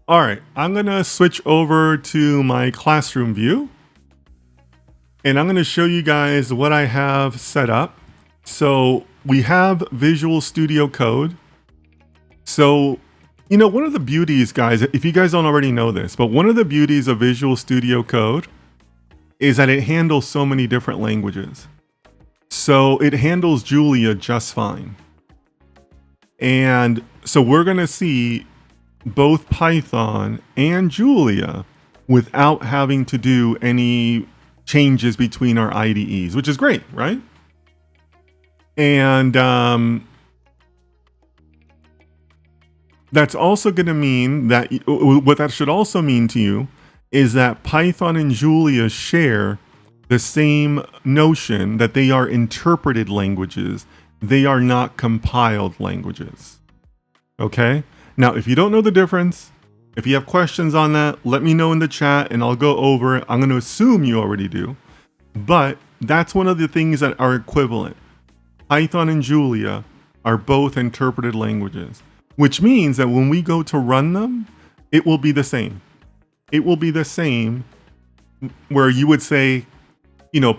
All right, I'm going to switch over to my classroom view and I'm going to show you guys what I have set up. So we have Visual Studio Code. So, one of the beauties, guys, if you guys don't already know this, but one of the beauties of Visual Studio Code is that it handles so many different languages. So it handles Julia just fine. And so we're going to see both Python and Julia without having to do any changes between our IDEs, which is great, right? And that's also going to mean that what that should also mean to you is that Python and Julia share the same notion that they are interpreted languages. They are not compiled languages. Okay? Now, if you don't know the difference, if you have questions on that, let me know in the chat and I'll go over it. I'm going to assume you already do. But that's one of the things that are equivalent. Python and Julia are both interpreted languages, which means that when we go to run them, it will be the same. It will be the same where you would say,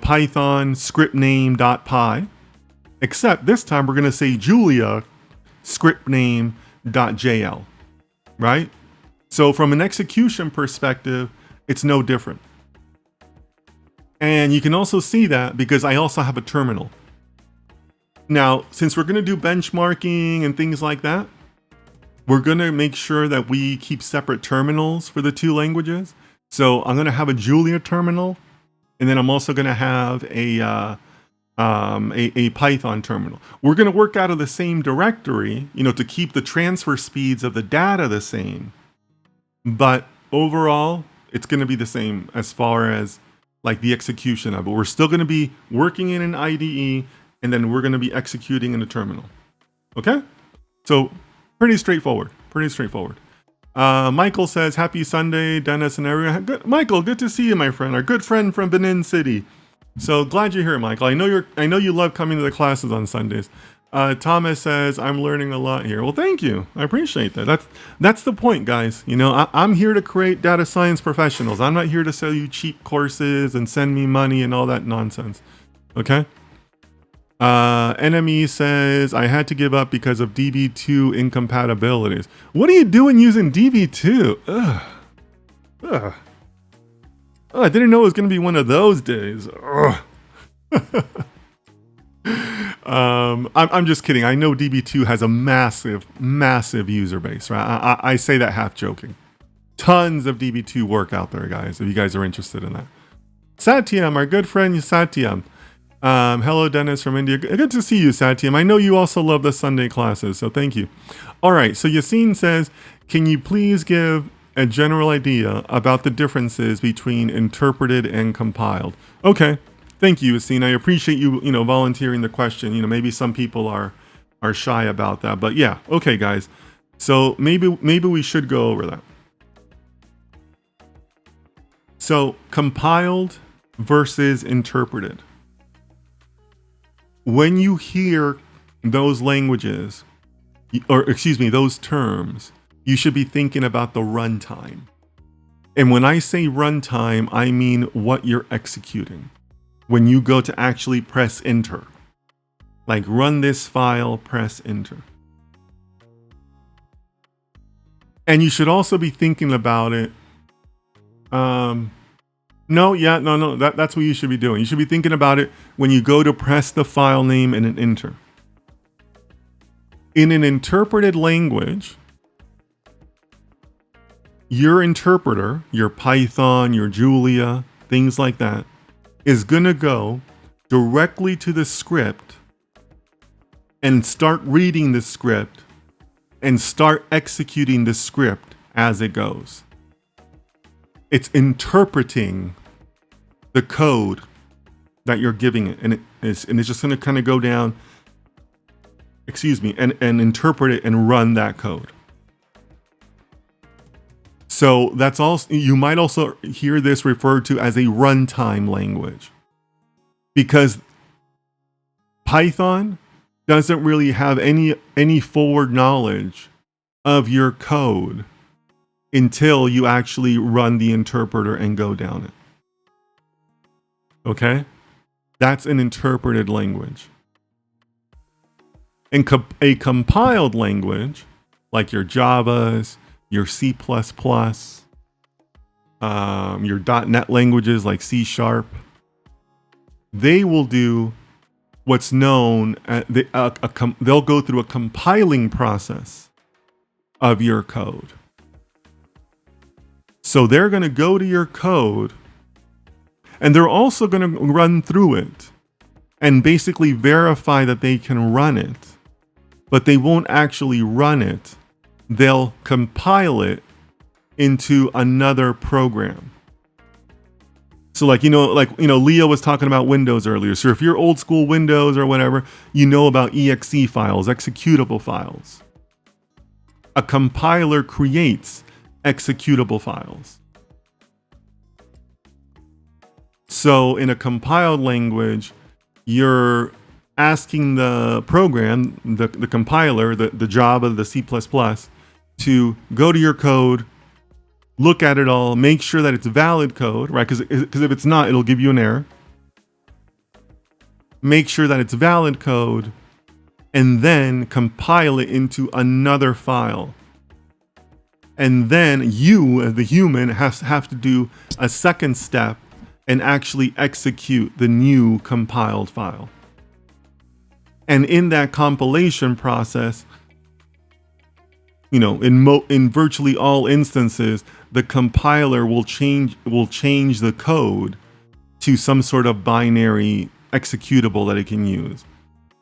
Python script name.py, except this time we're going to say Julia script name.jl, right? So from an execution perspective, it's no different. And you can also see that because I also have a terminal. Now, since we're going to do benchmarking and things like that, we're going to make sure that we keep separate terminals for the two languages. So I'm going to have a Julia terminal, and then I'm also going to have a Python terminal. We're going to work out of the same directory, to keep the transfer speeds of the data the same. But overall, it's going to be the same as far as like the execution of it. We're still going to be working in an IDE, and then we're going to be executing in a terminal. Okay? So pretty straightforward. Michael says, happy Sunday, Dennis and everyone. Good, Michael, good to see you, my friend. Our good friend from Benin City. So glad you're here, Michael. I know you love coming to the classes on Sundays. Thomas says, I'm learning a lot here. Well, thank you. I appreciate that. That's the point, guys. I'm here to create data science professionals. I'm not here to sell you cheap courses and send me money and all that nonsense. Okay? Enemy says, I had to give up because of DB2 incompatibilities. What are you doing using DB2? Ugh. Oh, I didn't know it was going to be one of those days. I'm just kidding. I know DB2 has a massive user base, right? I say that half joking. Tons of DB2 work out there, guys, if you guys are interested in that. Satyam, our good friend Satyam. Hello, Dennis from India. Good to see you, Satyam. I know you also love the Sunday classes, so thank you. All right, so Yassine says, can you please give a general idea about the differences between interpreted and compiled? Okay, thank you, Yassine. I appreciate you, volunteering the question. Maybe some people are shy about that, but yeah, okay, guys. So maybe we should go over that. So compiled versus interpreted. When you hear those languages, those terms, you should be thinking about the runtime. And when I say runtime, I mean what you're executing. When you go to actually press enter, like run this file, press enter. And you should also be thinking about it. No. That's what you should be doing. You should be thinking about it when you go to press the file name and an enter. In an interpreted language, your interpreter, your Python, your Julia, things like that, is going to go directly to the script and start reading the script and start executing the script as it goes. It's interpreting the code that you're giving it, and it's just going to kind of go down, and interpret it and run that code. So that's also, you might also hear this referred to as a runtime language, because Python doesn't really have any forward knowledge of your code until you actually run the interpreter and go down it. Okay? That's an interpreted language. And a compiled language, like your Javas, your C++, your .NET languages like C#, they will do what's known as they'll go through a compiling process of your code. So they're going to go to your code, and they're also going to run through it and basically verify that they can run it, but they won't actually run it. They'll compile it into another program. So Leo was talking about Windows earlier. So if you're old school Windows or whatever, you know about exe files, executable files. A compiler creates executable files. So in a compiled language, you're asking the program, the compiler, the Java, the C++, to go to your code, look at it all, make sure that it's valid code, right? Because if it's not, it'll give you an error. Make sure that it's valid code, and then compile it into another file. And then you, as the human, have to do a second step and actually execute the new compiled file. And in that compilation process, in virtually all instances, the compiler will change the code to some sort of binary executable that it can use,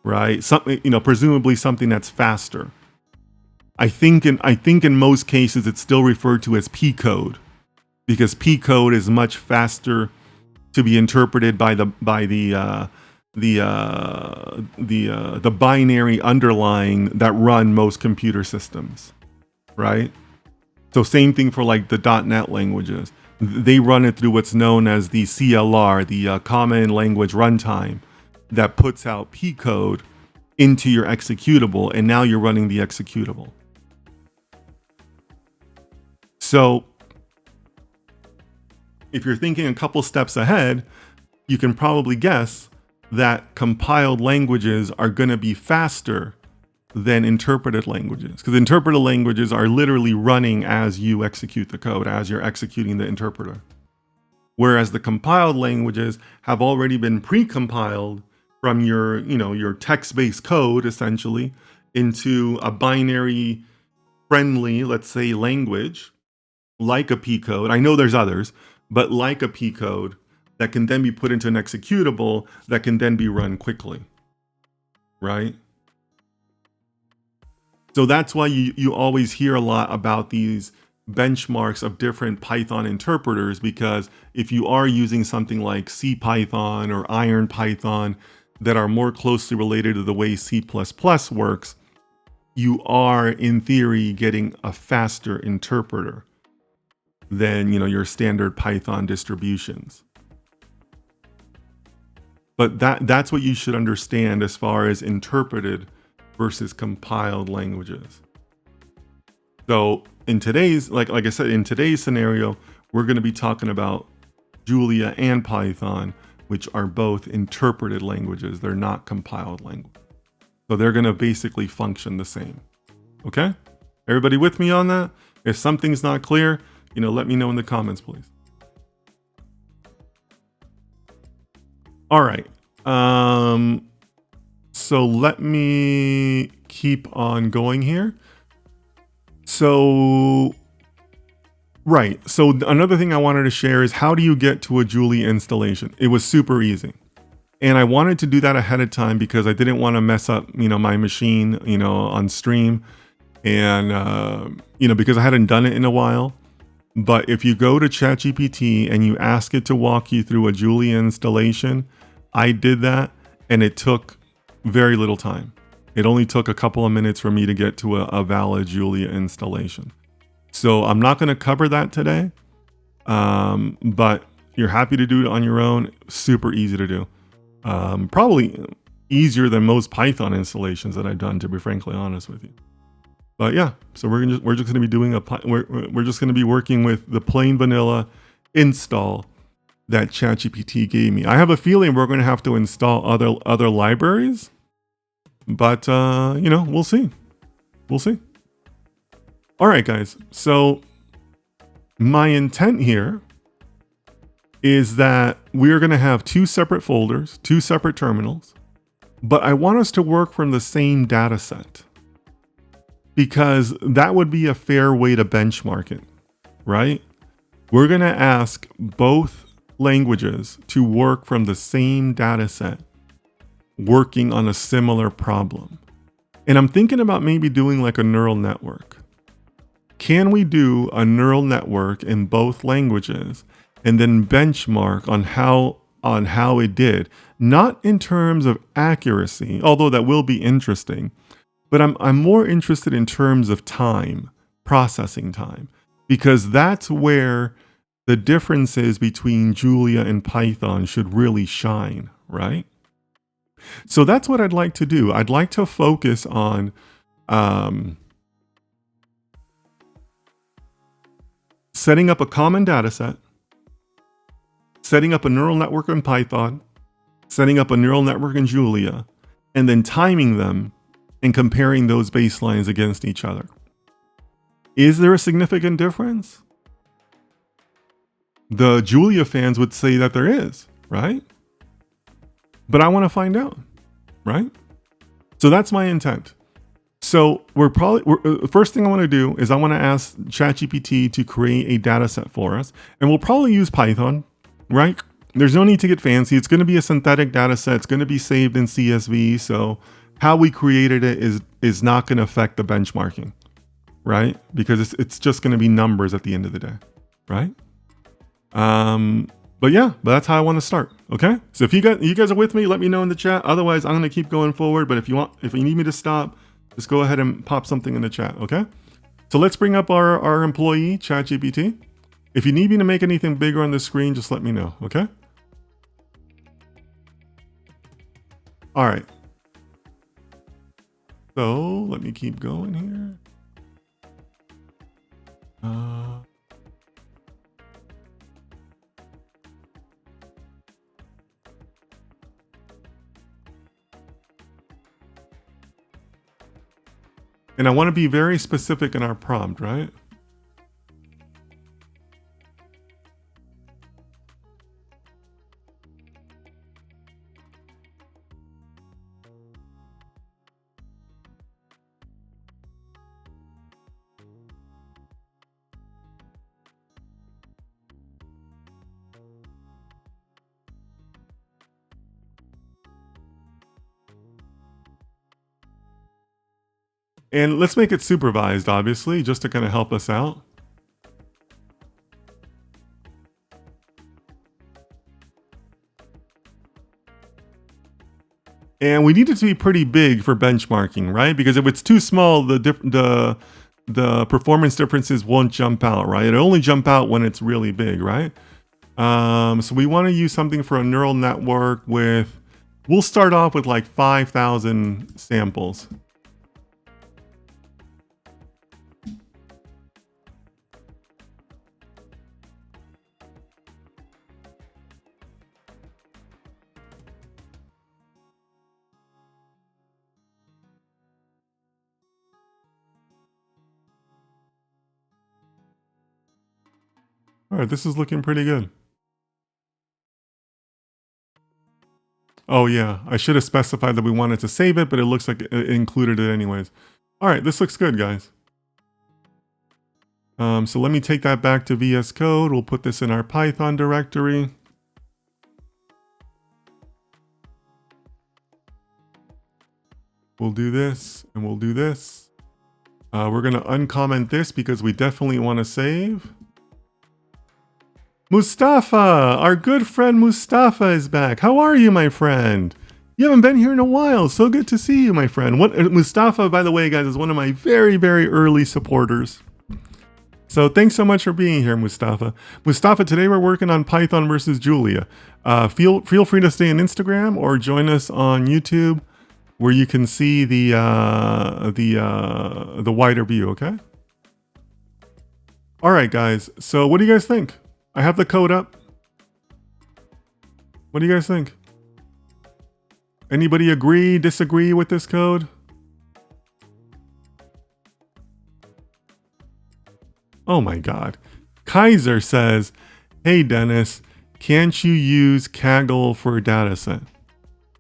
right? Something, presumably something that's faster. I think in most cases it's still referred to as P code, because P code is much faster to be interpreted by the binary underlying that run most computer systems, right? So same thing for like the .NET languages. They run it through what's known as the CLR, the Common Language Runtime, that puts out P code into your executable, and now you're running the executable. So if you're thinking a couple steps ahead, you can probably guess that compiled languages are going to be faster than interpreted languages, because interpreted languages are literally running as you execute the code, as you're executing the interpreter. Whereas the compiled languages have already been pre-compiled from your text-based code, essentially, into a binary friendly, let's say, language, like a P code. I know there's others, but like a P code that can then be put into an executable that can then be run quickly, right? So that's why you always hear a lot about these benchmarks of different Python interpreters, because if you are using something like CPython or IronPython that are more closely related to the way C++ works, you are in theory getting a faster interpreter than your standard Python distributions. But that's what you should understand as far as interpreted versus compiled languages. So in today's, like I said, in today's scenario, we're going to be talking about Julia and Python, which are both interpreted languages. They're not compiled languages. So they're going to basically function the same. Okay? Everybody with me on that? If something's not clear, let me know in the comments, please. All right. So let me keep on going here. So another thing I wanted to share is, how do you get to a Julia installation? It was super easy. And I wanted to do that ahead of time because I didn't want to mess up, my machine, on stream. And, because I hadn't done it in a while. But if you go to ChatGPT and you ask it to walk you through a Julia installation, I did that, and it took very little time. It only took a couple of minutes for me to get to a valid Julia installation. So I'm not going to cover that today, but you're happy to do it on your own. Super easy to do. Probably easier than most Python installations that I've done, to be frankly honest with you. But yeah, so we're just going to be doing we're just going to be working with the plain vanilla install that ChatGPT gave me. I have a feeling we're going to have to install other libraries, but we'll see. We'll see. All right, guys. So my intent here is that we're going to have 2 separate folders, 2 separate terminals, but I want us to work from the same data set because that would be a fair way to benchmark it, right? We're going to ask both languages to work from the same data set, working on a similar problem. And I'm thinking about maybe doing like a neural network. Can we do a neural network in both languages and then benchmark on how it did? Not in terms of accuracy, although that will be interesting, but I'm more interested in terms of time, processing time, because that's where the differences between Julia and Python should really shine, right? So that's what I'd like to do. I'd like to focus on setting up a common data set, setting up a neural network in Python, setting up a neural network in Julia, and then timing them and comparing those baselines against each other. Is there a significant difference? The Julia fans would say that there is, right? But I want to find out, right? So that's my intent. So first thing I want to do is I want to ask ChatGPT to create a data set for us, and we'll probably use Python, right? There's no need to get fancy. It's going to be a synthetic data set. It's going to be saved in CSV. So how we created it is not going to affect the benchmarking, right? Because it's just going to be numbers at the end of the day, right? But that's how I want to start. Okay. So if you guys are with me, let me know in the chat. Otherwise, I'm going to keep going forward. But if you need me to stop, just go ahead and pop something in the chat. Okay. So let's bring up our employee, ChatGPT. If you need me to make anything bigger on the screen, just let me know. Okay. All right. So let me keep going here. And I want to be very specific in our prompt, right? And let's make it supervised, obviously, just to kind of help us out. And we need it to be pretty big for benchmarking, right? Because if it's too small, the performance differences won't jump out, right? It'll only jump out when it's really big, right? So we want to use something for a neural network we'll start off with like 5,000 samples. All right, this is looking pretty good. Oh yeah, I should have specified that we wanted to save it, but it looks like it included it anyways. All right, this looks good, guys. So let me take that back to VS Code. We'll put this in our Python directory. We'll do this and we'll do this. We're going to uncomment this because we definitely want to save. Mustafa, our good friend Mustafa is back. How are you, my friend? You haven't been here in a while. So good to see you, my friend. Mustafa, by the way, guys, is one of my very, very early supporters. So thanks so much for being here, Mustafa. Mustafa, today we're working on Python versus Julia. Feel free to stay on Instagram or join us on YouTube. where you can see the wider view. Okay. All right, guys. So what do you guys think? I have the code up. What do you guys think? Anybody agree, disagree with this code? Oh my God. Kaiser says, hey, Dennis, can't you use Kaggle for a dataset?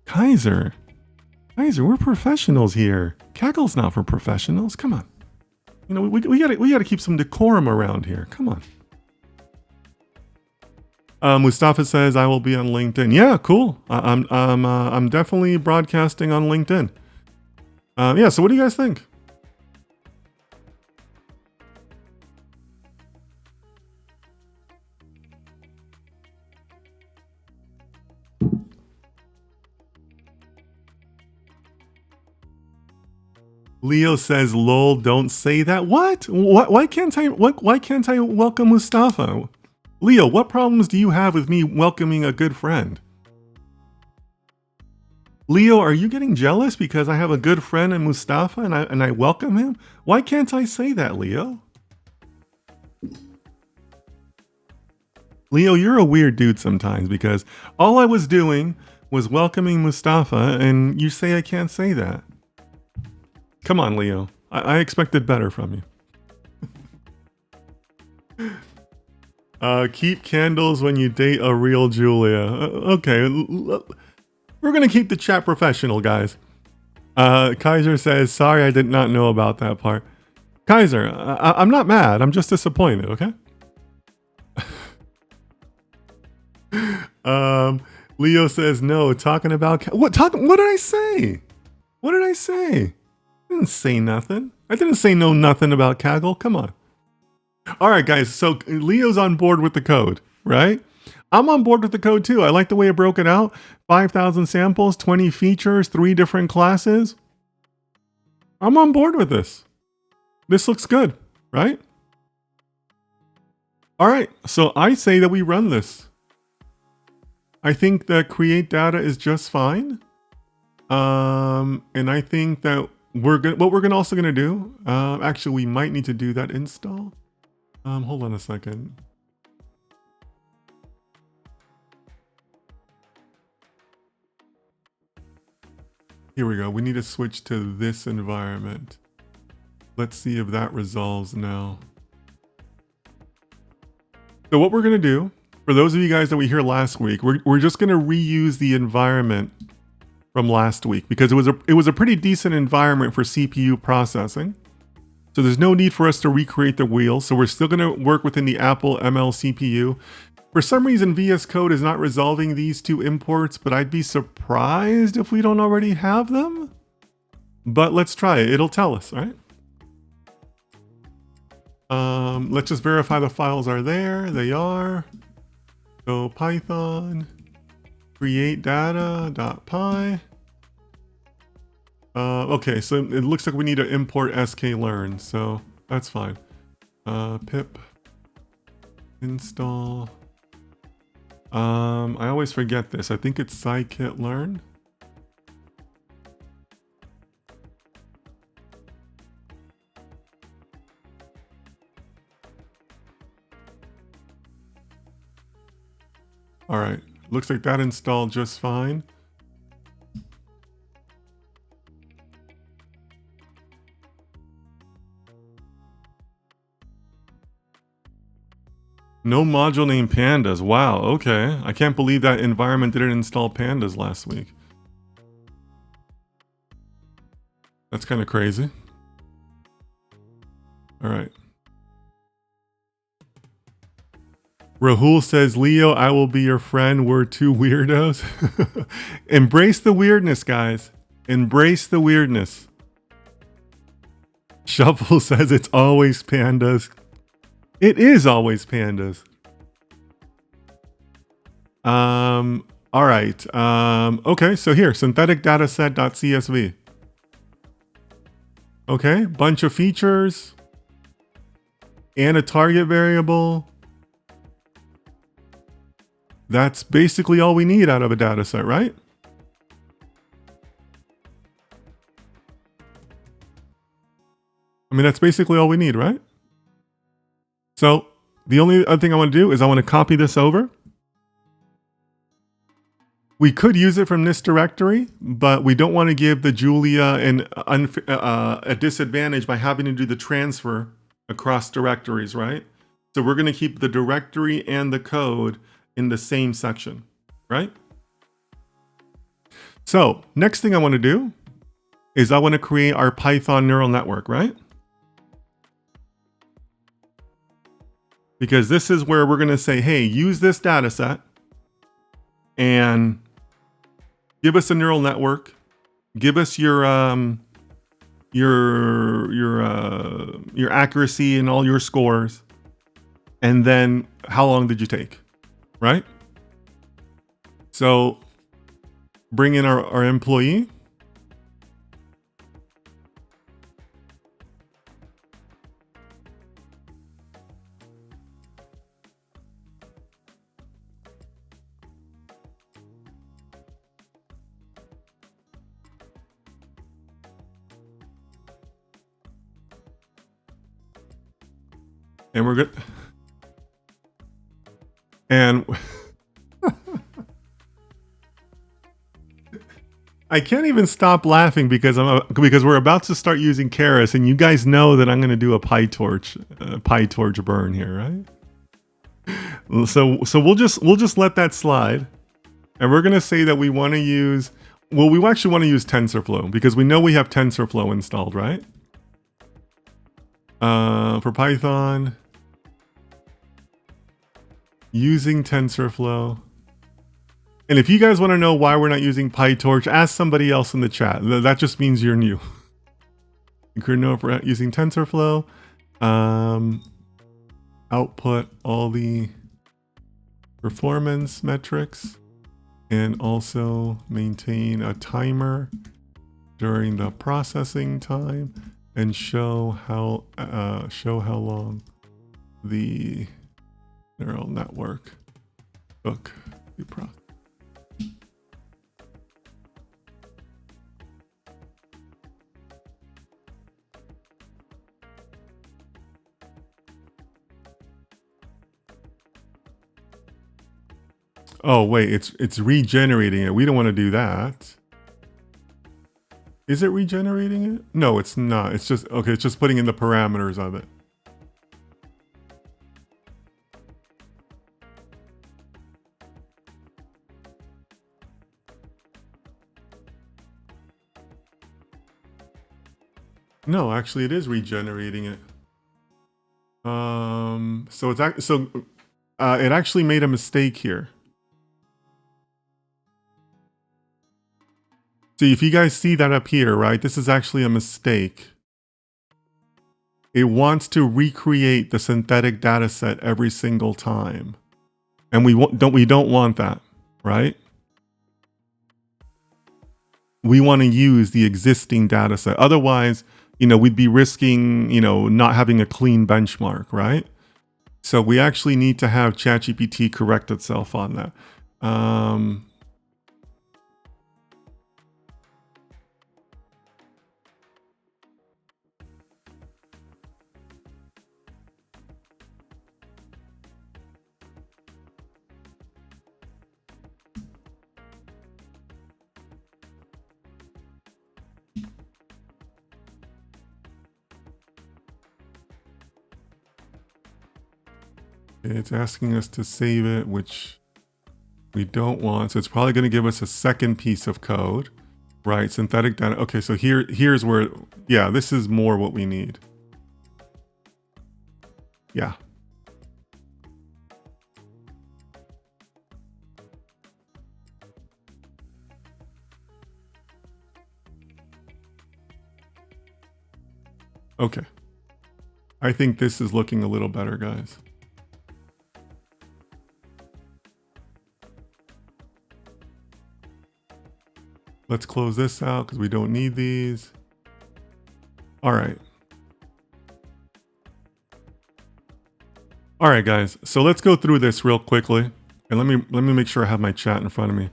Kaiser, we're professionals here. Kaggle's not for professionals. Come on. You know, we gotta keep some decorum around here. Come on. Mustafa says I will be on LinkedIn. Yeah, cool. I'm definitely broadcasting on LinkedIn. Yeah. So what do you guys think? Leo says, "Lol, don't say that." What? Why can't I? Why can't I welcome Mustafa? Leo, what problems do you have with me welcoming a good friend? Leo, are you getting jealous because I have a good friend in Mustafa and I welcome him? Why can't I say that, Leo? Leo, you're a weird dude sometimes because all I was doing was welcoming Mustafa and you say I can't say that. Come on, Leo. I expected better from you. Keep candles when you date a real Julia. Okay, we're gonna keep the chat professional, guys. Kaiser says, sorry, I did not know about that part. Kaiser, I'm not mad. I'm just disappointed, okay? Leo says, no, talking about... What did I say? What did I say? I didn't say nothing. I didn't say nothing about Kaggle. Come on. All right, guys. So Leo's on board with the code, right? I'm on board with the code too. I like the way it broke it out. 5,000 samples, 20 features, 3 different classes. I'm on board with this. This looks good, right? All right. So I say that we run this. I think that create data is just fine. And I think that what we're also gonna do, actually we might need to do that install. Hold on a second. Here we go. We need to switch to this environment. Let's see if that resolves now. So what we're gonna do, for those of you guys that we hear last week, we're just gonna reuse the environment from last week because it was a pretty decent environment for CPU processing. So there's no need for us to recreate the wheel. So we're still gonna work within the Apple ML CPU. For some reason, VS Code is not resolving these 2 imports, but I'd be surprised if we don't already have them. But let's try it. It'll tell us, right? Let's just verify the files are there. They are. So Python create data.py. Okay, so it looks like we need to import sklearn, so that's fine. Pip install. I always forget this. I think it's scikit-learn. All right, looks like that installed just fine. No module named pandas. Wow, okay. I can't believe that environment didn't install pandas last week. That's kind of crazy. All right. Rahul says, Leo, I will be your friend. We're 2 weirdos. Embrace the weirdness, guys. Embrace the weirdness. Shuffle says it's always pandas. It is always pandas. All right. Okay, so here, synthetic dataset.csv. Okay, bunch of features and a target variable. That's basically all we need out of a dataset, right? I mean, that's basically all we need, right? So the only other thing I want to do is I want to copy this over. We could use it from this directory, but we don't want to give the Julia a disadvantage by having to do the transfer across directories, right? So we're going to keep the directory and the code in the same section, right? So next thing I want to do is I want to create our Python neural network, right? Because this is where we're going to say, hey, use this data set and give us a neural network. Give us your accuracy and all your scores. And then how long did you take, right? So bring in our employee. And we're good. And I can't even stop laughing because we're about to start using Keras, and you guys know that I'm going to do a PyTorch burn here, right? So we'll just let that slide, and we're going to say that we want to use. Well, we actually want to use TensorFlow because we know we have TensorFlow installed, right? For Python, using TensorFlow. And if you guys want to know why we're not using PyTorch, ask somebody else in the chat. That just means you're new. You could know if we're not using TensorFlow. Output all the performance metrics and also maintain a timer during the processing time and show how long the neural network took the process. Oh wait, it's regenerating it. We don't want to do that. Is it regenerating it? No, it's not. It's just okay, it's just putting in the parameters of it. No, actually it is regenerating it. So it actually made a mistake here. So if you guys see that up here, right, this is actually a mistake. It wants to recreate the synthetic data set every single time. And we don't want that, right? We want to use the existing data set. Otherwise, we'd be risking, not having a clean benchmark, right? So we actually need to have ChatGPT correct itself on that. It's asking us to save it, which we don't want. So it's probably going to give us a second piece of code, right? Synthetic data. Okay, so here's where, yeah, this is more what we need. Yeah. Okay. I think this is looking a little better, guys. Let's close this out because we don't need these. All right. All right, guys. So let's go through this real quickly. And let me make sure I have my chat in front of me.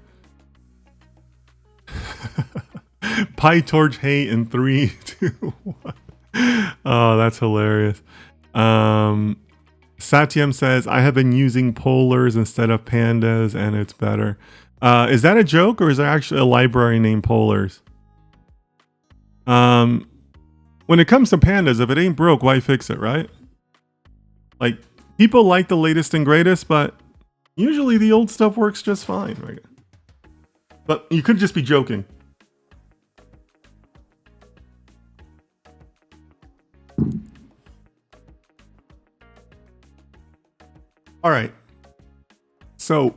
PyTorch hate in 3, 2, 1. Oh, that's hilarious. Satyam says, I have been using polars instead of pandas and it's better. Is that a joke or is there actually a library named polars? When it comes to pandas, if it ain't broke, why fix it, right? Like, people like the latest and greatest, but usually the old stuff works just fine, right? But you could just be joking. All right. So,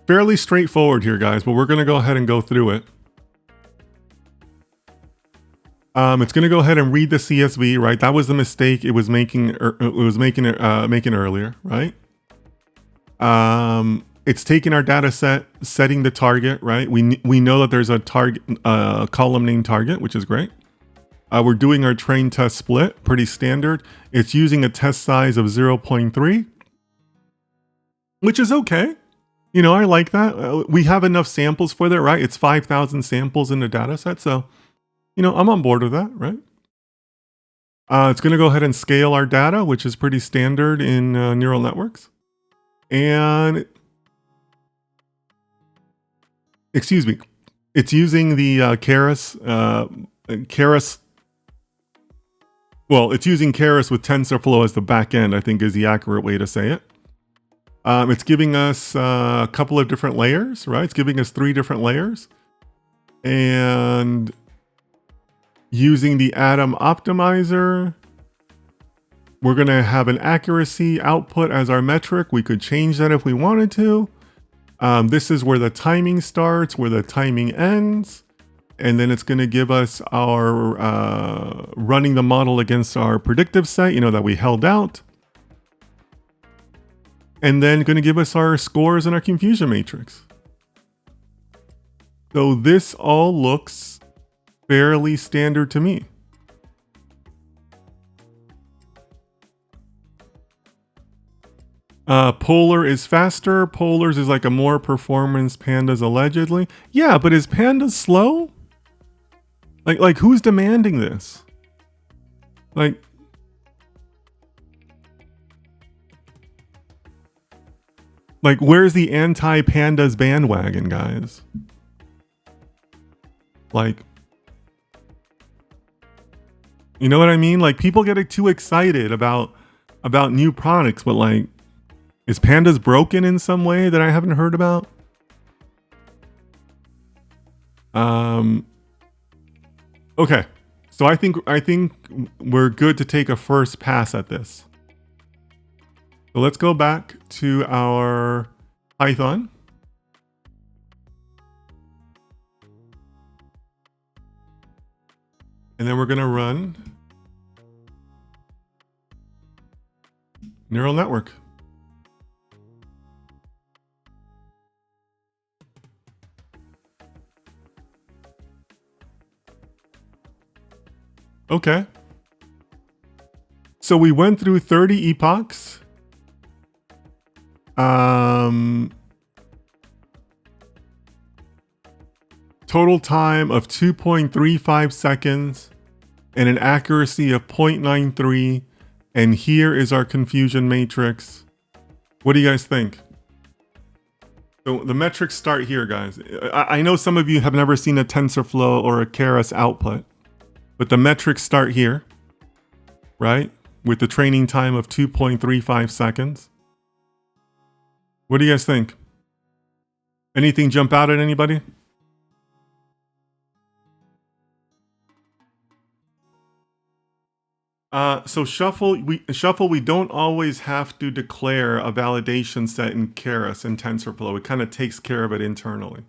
fairly straightforward here, guys, but we're going to go ahead and go through it. It's going to go ahead and read the CSV, right? That was the mistake it was making. Making earlier, right? It's taking our data set, setting the target, right? We know that there's a target column named target, which is great. We're doing our train test split, pretty standard. It's using a test size of 0.3, which is okay. You know, I like that. We have enough samples for that, right? It's 5,000 samples in the data set, so you know, I'm on board with that, right? It's going to go ahead and scale our data, which is pretty standard in neural networks. And, excuse me, it's using the Keras. Well, it's using Keras with TensorFlow as the backend, I think is the accurate way to say it. It's giving us a couple of different layers, right? It's giving us 3 different layers. And using the Atom Optimizer, we're going to have an accuracy output as our metric. We could change that if we wanted to. This is where the timing starts, where the timing ends. And then it's going to give us our running the model against our predictive set, you know, that we held out. And then going to give us our scores and our confusion matrix. So this all looks fairly standard to me. Polar is faster. Polars is like a more performance. Pandas allegedly. Yeah, but is Pandas slow? Like who's demanding this? Like where's the anti-pandas bandwagon, guys? Like, you know what I mean? Like, people get too excited about new products, but like, is Pandas broken in some way that I haven't heard about? Okay, so I think we're good to take a first pass at this. So let's go back to our Python. And then we're going to run neural network. Okay. So we went through 30 epochs. Total time of 2.35 seconds and an accuracy of 0.93. And here is our confusion matrix. What do you guys think? So the metrics start here, guys. I know some of you have never seen a TensorFlow or a Keras output, but the metrics start here, right? With the training time of 2.35 seconds. What do you guys think? Anything jump out at anybody? So Shuffle, we don't always have to declare a validation set in Keras and TensorFlow. It kind of takes care of it internally.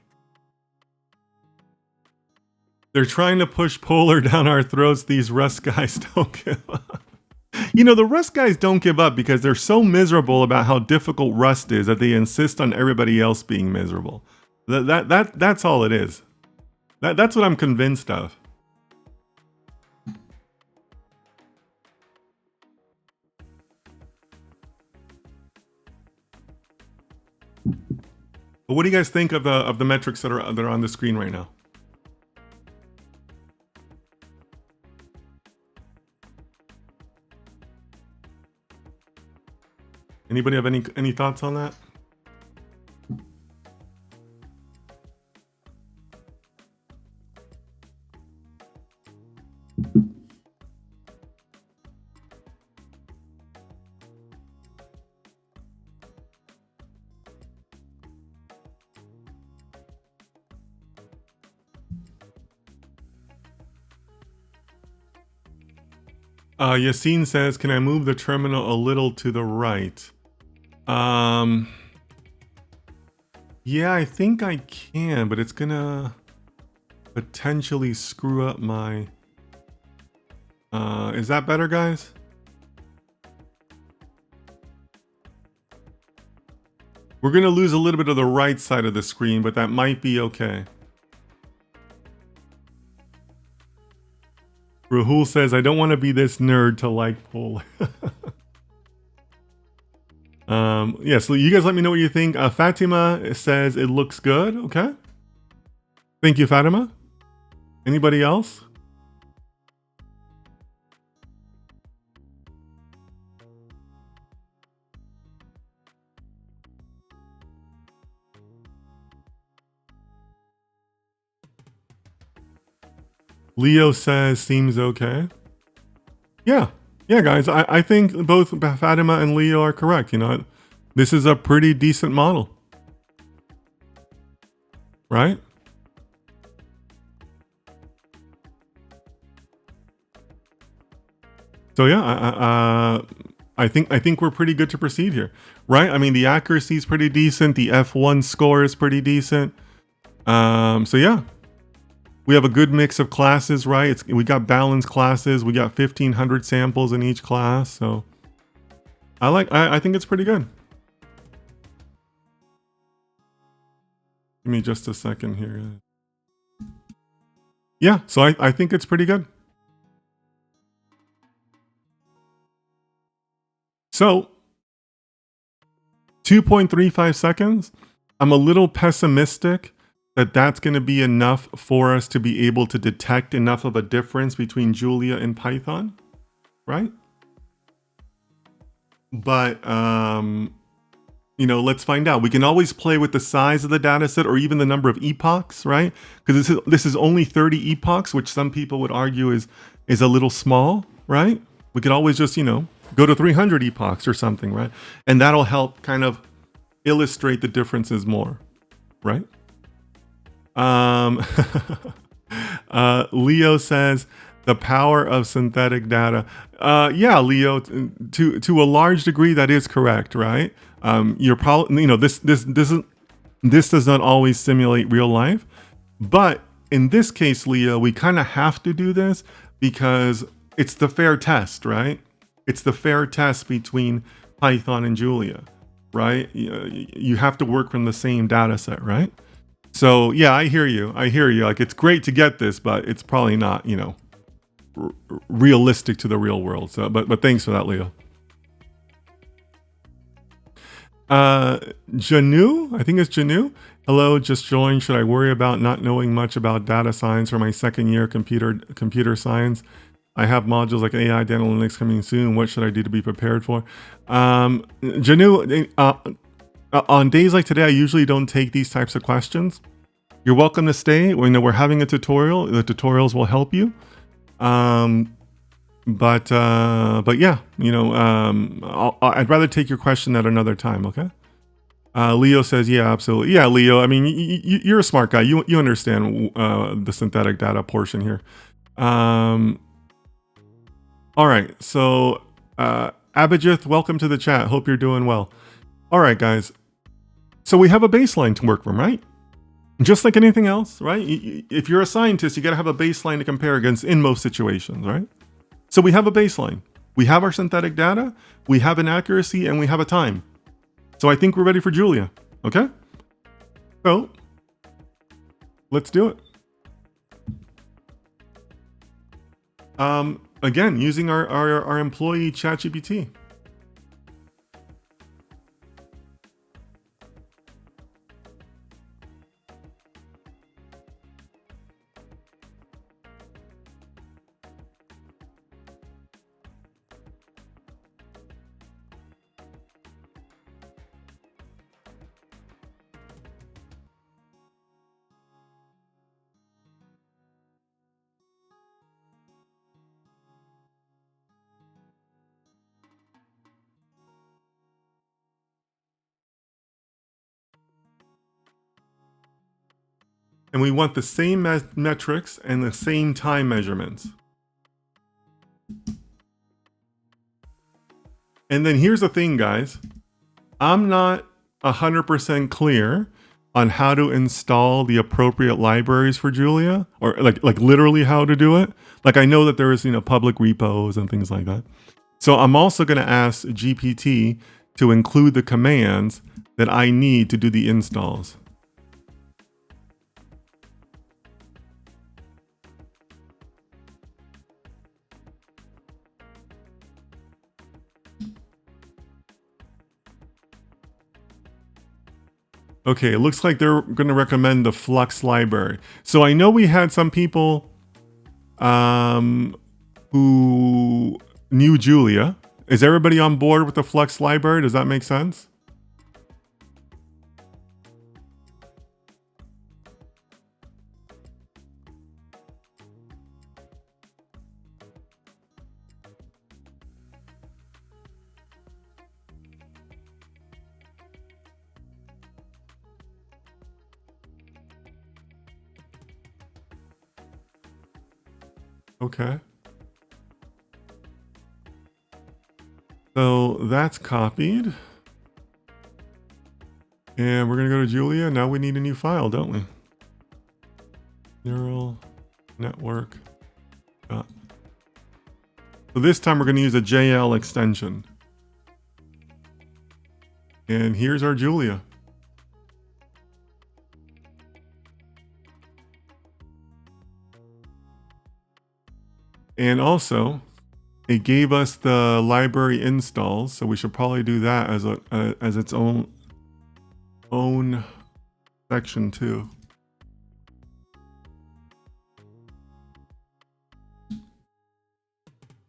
They're trying to push Polar down our throats. These Rust guys don't give up. You know, the Rust guys don't give up because they're so miserable about how difficult Rust is that they insist on everybody else being miserable. That's all it is. That's what I'm convinced of. But what do you guys think of the metrics that are on the screen right now? Anybody have any thoughts on that? Yassine says, can I move the terminal a little to the right? Yeah, I think I can, but it's gonna potentially screw up my... is that better, guys? We're gonna lose a little bit of the right side of the screen, but that might be okay. Rahul says, I don't want to be this nerd to like poll. Yeah, so you guys let me know what you think. Fatima says it looks good. Okay. Thank you, Fatima. Anybody else? Leo says seems okay. Yeah. Yeah, guys, I think both Fatima and Leo are correct. You know, this is a pretty decent model. Right? So yeah, I think we're pretty good to proceed here, right? I mean, the accuracy is pretty decent. The F1 score is pretty decent. So yeah, we have a good mix of classes, right? We got balanced classes. We got 1,500 samples in each class. So I think it's pretty good. Give me just a second here. Yeah, so I think it's pretty good. So 2.35 seconds. I'm a little pessimistic that that's going to be enough for us to be able to detect enough of a difference between Julia and Python, right? But, you know, let's find out. We can always play with the size of the data set or even the number of epochs, right? Because this is only 30 epochs, which some people would argue is a little small, right? We could always just, you know, go to 300 epochs or something, right? And that'll help kind of illustrate the differences more, right? Leo says the power of synthetic data. Yeah, Leo, to a large degree, that is correct, right? You're probably, you know, this does not always simulate real life, but in this case, Leo, we kind of have to do this because it's the fair test, right? It's the fair test between Python and Julia, right? You have to work from the same data set, right? So yeah, I hear you. Like, it's great to get this, but it's probably not, you know, realistic to the real world. So, but thanks for that, Leo. Janu, I think it's Janu. Hello, just joined. Should I worry about not knowing much about data science for my second year computer science? I have modules like AI, data analytics coming soon. What should I do to be prepared for? Janu, on days like today, I usually don't take these types of questions. You're welcome to stay. We know we're having a tutorial. The tutorials will help you. But yeah, you know, I'd rather take your question at another time. Okay. Leo says, yeah, absolutely. Yeah, Leo. I mean, you're a smart guy. You understand the synthetic data portion here. All right. So, Abhijith, welcome to the chat. Hope you're doing well. All right, guys. So we have a baseline to work from, right? Just like anything else, right? If you're a scientist, you got to have a baseline to compare against in most situations, right? So we have a baseline. We have our synthetic data, we have an accuracy, and we have a time. So I think we're ready for Julia, okay? So let's do it. Again, using our employee ChatGPT. And we want the same metrics and the same time measurements. And then here's the thing, guys. I'm not 100% clear on how to install the appropriate libraries for Julia, or like literally how to do it. Like I know that there is, public repos and things like that. So I'm also going to ask GPT to include the commands that I need to do the installs. Okay, it looks like they're going to recommend the Flux library. So I know we had some people who knew Julia. Is everybody on board with the Flux library? Does that make sense? Okay. So that's copied. And we're going to go to Julia. Now we need a new file, don't we? Neural network. So this time we're going to use a JL extension. And here's our Julia. And also, it gave us the library installs, so we should probably do that as its own section too.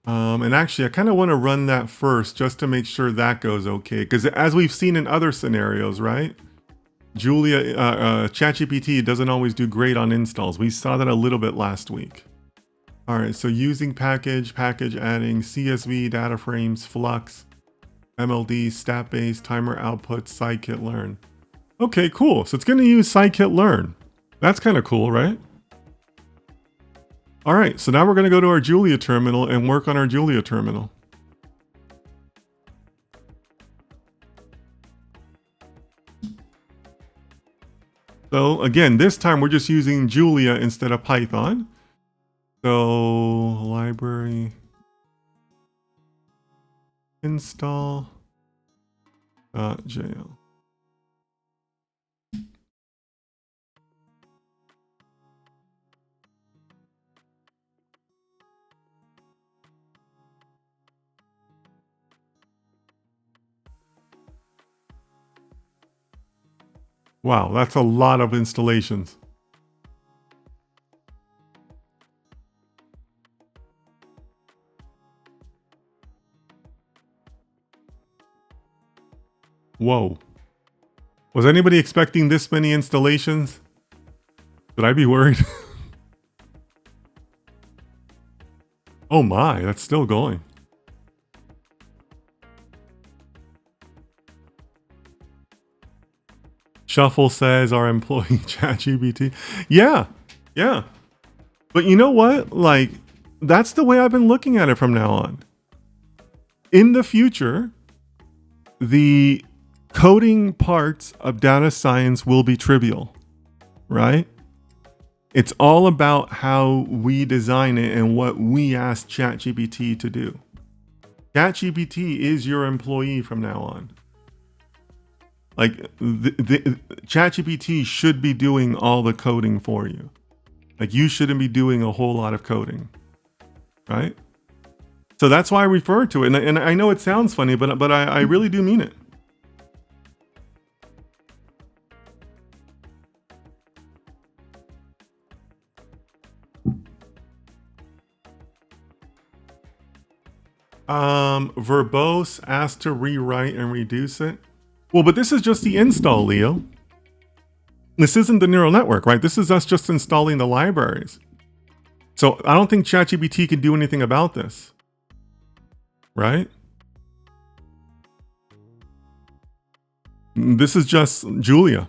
And actually, I kind of want to run that first just to make sure that goes okay. Because as we've seen in other scenarios, right? Julia, ChatGPT doesn't always do great on installs. We saw that a little bit last week. All right, so using package adding CSV, data frames, Flux, MLD, stat-based, timer output, scikit-learn. Okay, cool. So it's going to use scikit-learn. That's kind of cool, right? All right, so now we're going to go to our Julia terminal and work on our Julia terminal. So again, this time we're just using Julia instead of Python. So library install .jl. Wow, that's a lot of installations. Whoa. Was anybody expecting this many installations? Should I be worried? Oh my, that's still going. Shuffle says our employee ChatGPT. Yeah. But you know what? Like, that's the way I've been looking at it from now on. In the future, the coding parts of data science will be trivial, right? It's all about how we design it and what we ask ChatGPT to do. ChatGPT is your employee from now on. Like, the ChatGPT should be doing all the coding for you. Like, you shouldn't be doing a whole lot of coding, right? So that's why I refer to it. And I know it sounds funny, but I really do mean it. Verbose asked to rewrite and reduce it. Well, but this is just the install, Leo. This isn't the neural network, right? This is us just installing the libraries. So I don't think ChatGPT can do anything about this, right? This is just Julia.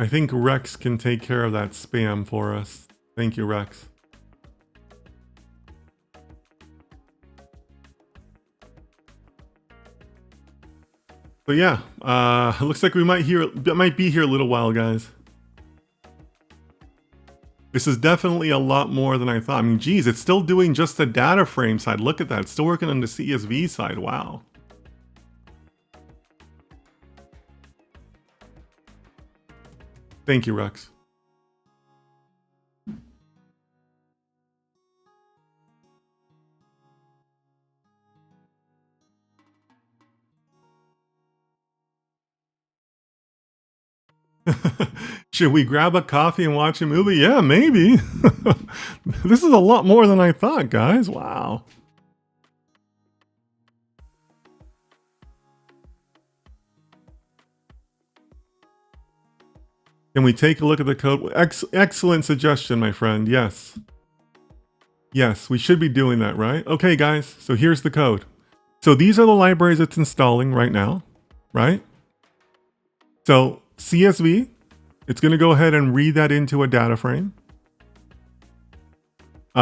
I think Rex can take care of that spam for us. Thank you, Rex. But yeah, looks like we might be here a little while, guys. This is definitely a lot more than I thought. I mean, geez, it's still doing just the data frame side. Look at that. It's still working on the CSV side. Wow. Thank you, Rex. Should we grab a coffee and watch a movie? Yeah, maybe. This is a lot more than I thought, guys. Wow. Can we take a look at the code? Excellent suggestion, my friend. Yes. Yes, we should be doing that, right? Okay, guys. So here's the code. So these are the libraries it's installing right now, right? So CSV, it's going to go ahead and read that into a data frame.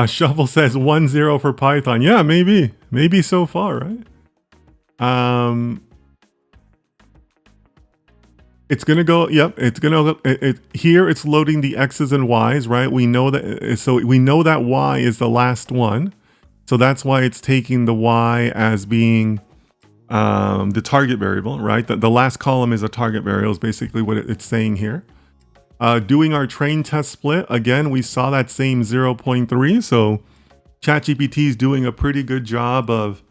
Shuffle says 1-0 for Python. Yeah, maybe. Maybe so far, right? It's gonna go. Yep, it's gonna. Here, it's loading the x's and y's, right? We know that. So we know that y is the last one, so that's why it's taking the y as being the target variable, right? The last column is a target variable. Is basically what it's saying here. Doing our train test split again. We saw that same 0.3. So ChatGPT is doing a pretty good job of,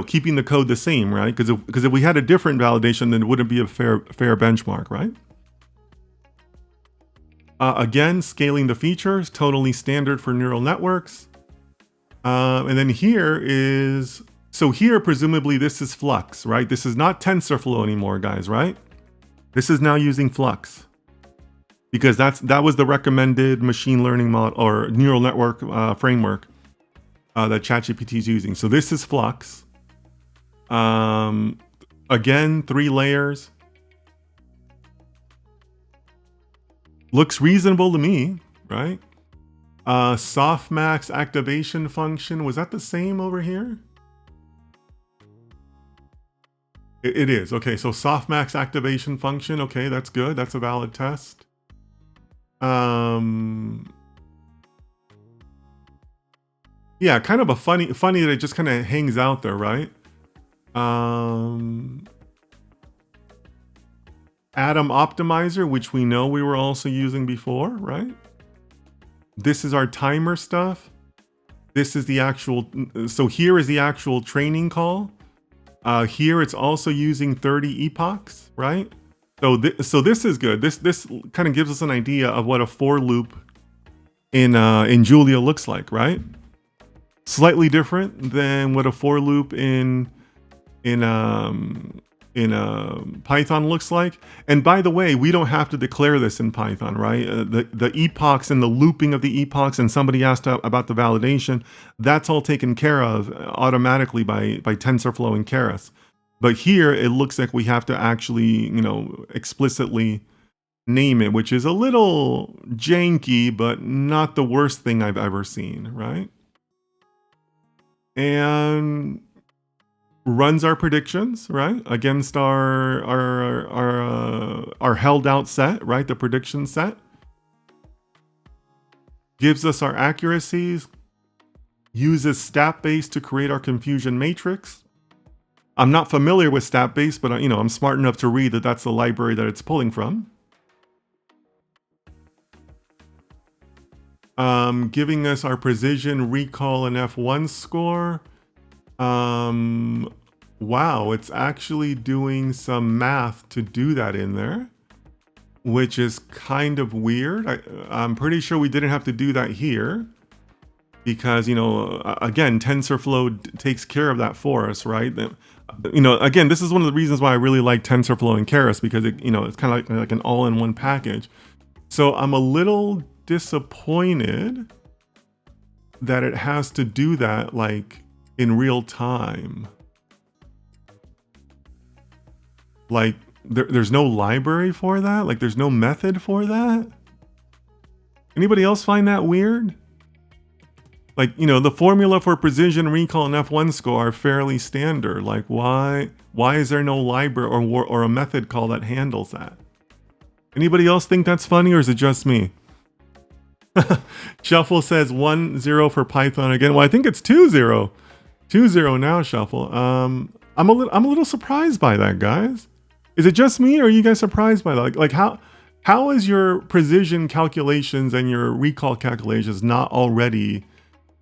keeping the code the same, right? Because if we had a different validation, then it wouldn't be a fair benchmark, right? Again, scaling the features, totally standard for neural networks. And then here is, so here, presumably this is Flux, right? This is not TensorFlow anymore, guys, right? This is now using Flux. Because that was the recommended machine learning model or neural network framework that ChatGPT is using. So this is Flux. Again, 3 layers. Looks reasonable to me, right? Softmax activation function. Was that the same over here? It is. Okay, so softmax activation function. Okay, that's good. That's a valid test. Yeah, kind of a funny that it just kind of hangs out there, right? Atom optimizer, which we know we were also using before, right? This is our timer stuff. This is the actual, so here is the actual training call. Here it's also using 30 epochs, right? So this is good. This kind of gives us an idea of what a for loop in Julia looks like, right? Slightly different than what a for loop in Python looks like. And by the way, we don't have to declare this in Python, right? The epochs and the looping of the epochs, and somebody asked about the validation, that's all taken care of automatically by TensorFlow and Keras. But here it looks like we have to actually, explicitly name it, which is a little janky, but not the worst thing I've ever seen, right? And runs our predictions, right, against our held out set, right, the prediction set. Gives us our accuracies. Uses StatBase to create our confusion matrix. I'm not familiar with StatBase, but I'm smart enough to read that that's the library that it's pulling from. Giving us our precision, recall, and F1 score. Wow, it's actually doing some math to do that in there, which is kind of weird. I'm pretty sure we didn't have to do that here because, again, TensorFlow takes care of that for us, right? Again, this is one of the reasons why I really like TensorFlow and Keras, because it's kind of like an all-in-one package. So I'm a little disappointed that it has to do that like in real time. Like there's no library for that? Like there's no method for that? Anybody else find that weird? Like, you know, the formula for precision recall and F1 score are fairly standard. Like why is there no library or a method call that handles that? Anybody else think that's funny, or is it just me? Shuffle says 1-0 for Python again. Well, I think it's 2-0. 2-0 now, Shuffle. I'm a little surprised by that, guys. Is it just me, or are you guys surprised by that? Like how is your precision calculations and your recall calculations not already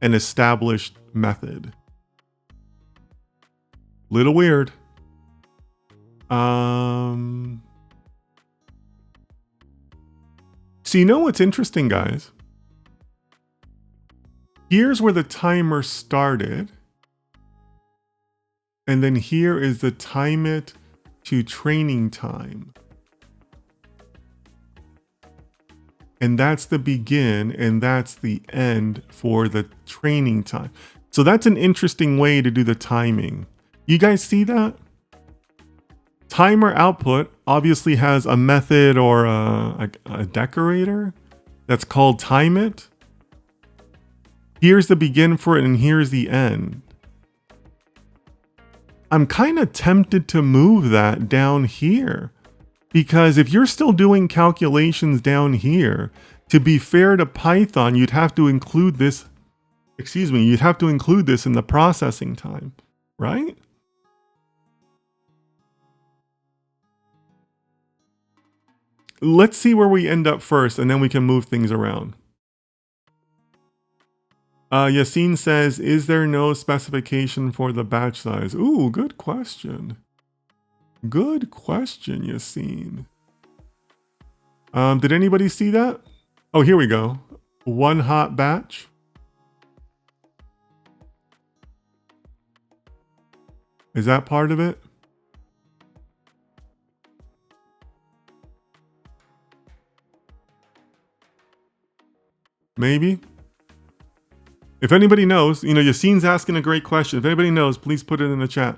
an established method? Little weird. So you know what's interesting, guys? Here's where the timer started. And then here is the time it to training time. And that's the begin and that's the end for the training time. So that's an interesting way to do the timing. You guys see that? Timer output obviously has a method or a decorator that's called time it. Here's the begin for it and here's the end. I'm kind of tempted to move that down here, because if you're still doing calculations down here, to be fair to Python, you'd have to include this, you'd have to include this in the processing time, right? Let's see where we end up first, and then we can move things around. Yassine says, is there no specification for the batch size? Ooh, good question. Good question, Yassine. Did anybody see that? Oh, here we go. One hot batch. Is that part of it? Maybe. If anybody knows, you know, Yassine's asking a great question. If anybody knows, please put it in the chat.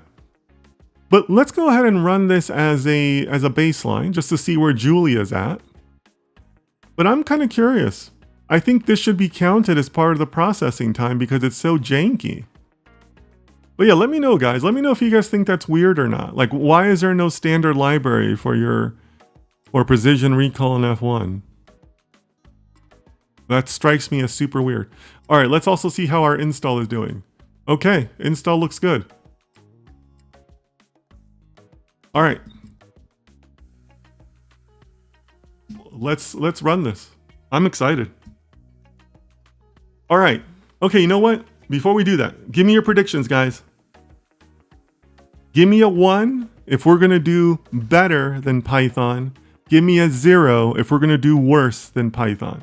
But let's go ahead and run this as a baseline just to see where Julia's at. But I'm kind of curious. I think this should be counted as part of the processing time because it's so janky. But yeah, let me know, guys. Let me know if you guys think that's weird or not. Like, why is there no standard library for precision recall in F1? That strikes me as super weird. All right, let's also see how our install is doing. Okay, install looks good. All right. Let's run this. I'm excited. All right. Okay, you know what? Before we do that, give me your predictions, guys. Give me a 1 if we're going to do better than Python. Give me a 0 if we're going to do worse than Python.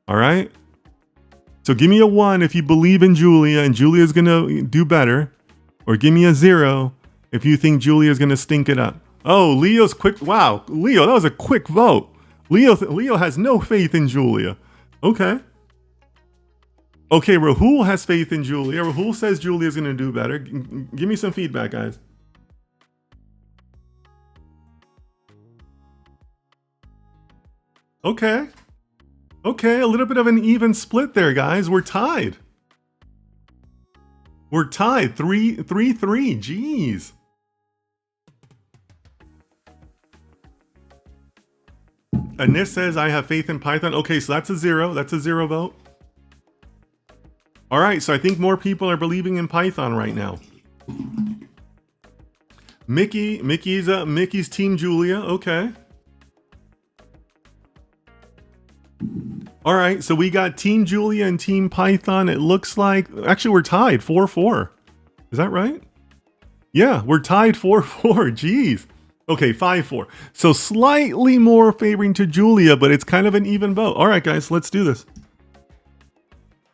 All right? So give me a 1 if you believe in Julia and Julia's going to do better. Or give me a 0 if you think Julia's going to stink it up. Oh, Leo's quick. Wow, Leo, that was a quick vote. Leo has no faith in Julia. Okay. Okay, Rahul has faith in Julia. Rahul says Julia's going to do better. Give me some feedback, guys. Okay. Okay, a little bit of an even split there, guys. We're tied. We're tied. 3-3. Jeez. Anis says, I have faith in Python. Okay, so that's a 0. That's a 0 vote. All right, so I think more people are believing in Python right now. Mickey's Team Julia. Okay. All right, so we got Team Julia and Team Python. It looks like, actually, we're tied 4-4. Is that right? Yeah, we're tied 4-4. Jeez. Okay, 5-4. So slightly more favoring to Julia, but it's kind of an even vote. All right, guys, let's do this.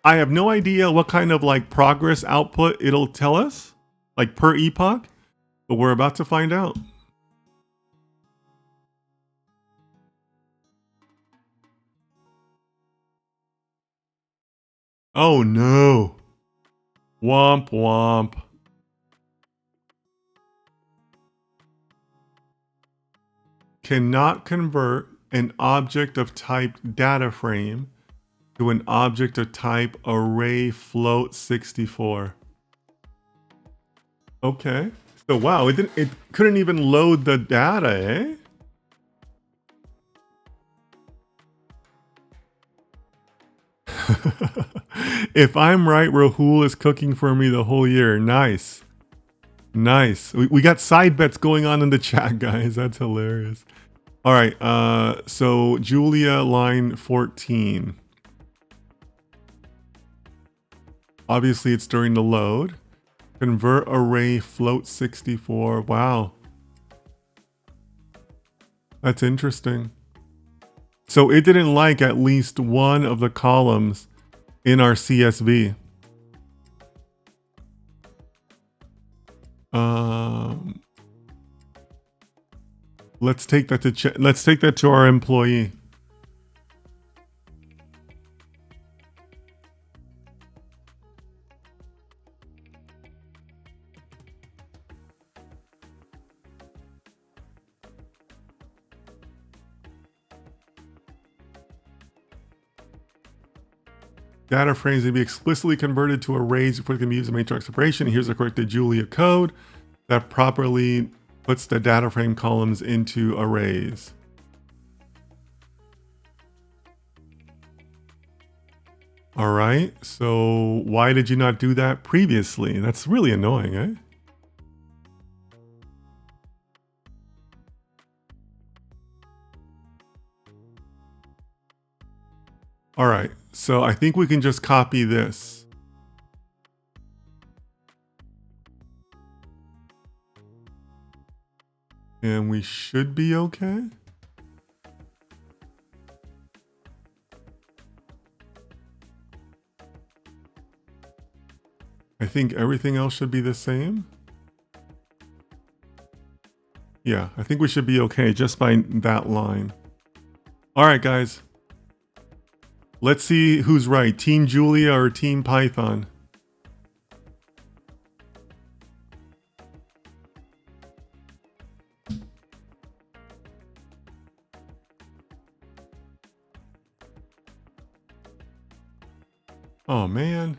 I have no idea what kind of like progress output it'll tell us, like per epoch, but we're about to find out. Oh no. Womp womp. cannot convert an object of type data frame to an object of type array float 64. Okay. So wow, it couldn't even load the data, eh? If I'm right, Rahul is cooking for me the whole year. Nice. Nice. We got side bets going on in the chat, guys. That's hilarious. All right. So Julia, line 14. Obviously, it's during the load. Convert array float 64. Wow. That's interesting. So it didn't like at least one of the columns in our CSV. Let's take that to our employee. Data frames may be explicitly converted to arrays before they can be used in matrix operation. Here's the corrected Julia code that properly puts the data frame columns into arrays. All right, so why did you not do that previously? That's really annoying, eh? All right, so I think we can just copy this. And we should be okay. I think everything else should be the same. Yeah, I think we should be okay just by that line. All right, guys. Let's see who's right, Team Julia or Team Python. Oh, man.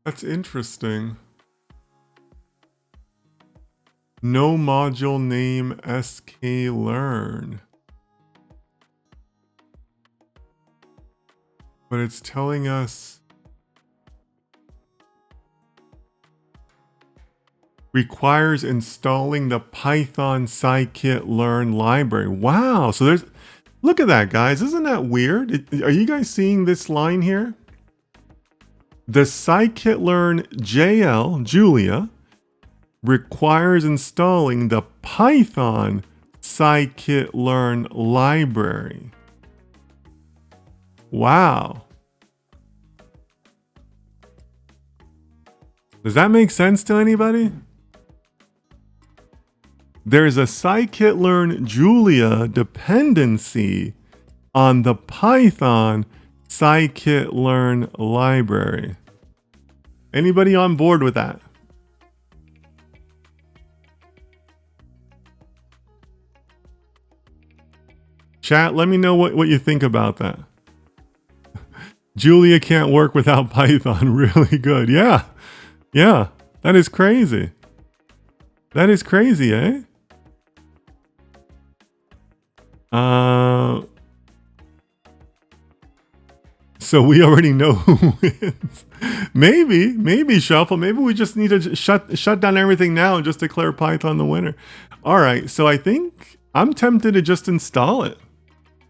That's interesting. No module name sklearn. But it's telling us requires installing the Python scikit-learn library. Wow, so there's, look at that, guys. Isn't that weird? Are you guys seeing this line here? The scikit-learn JL, Julia, requires installing the Python scikit-learn library. Wow. Does that make sense to anybody? There's a scikit-learn Julia dependency on the Python scikit-learn library. Anybody on board with that? Chat, let me know what you think about that. Julia can't work without Python. Really good. Yeah. Yeah. That is crazy. That is crazy, eh? So we already know who wins. Maybe Shuffle. Maybe we just need to shut down everything now and just declare Python the winner. All right. So I think I'm tempted to just install it,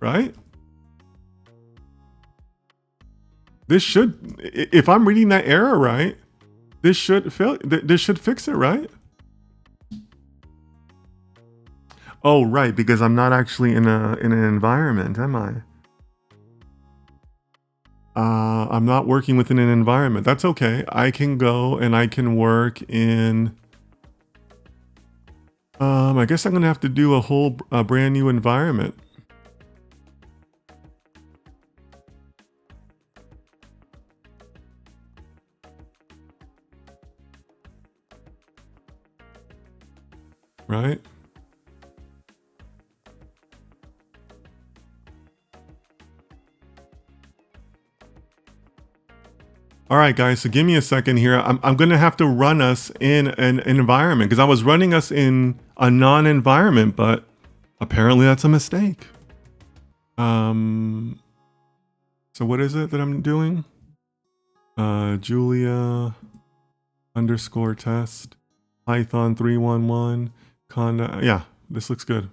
right? This should, if I'm reading that error right, this should fix it, right? Oh, right, because I'm not actually in an environment, am I? I'm not working within an environment. That's okay. I can go and I can work in... I guess I'm going to have to do a brand new environment. Right? All right, guys, so give me a second here. I'm going to have to run us in an environment because I was running us in a non-environment, but apparently that's a mistake. So what is it that I'm doing? Julia underscore test, Python 311, Conda. Yeah, this looks good.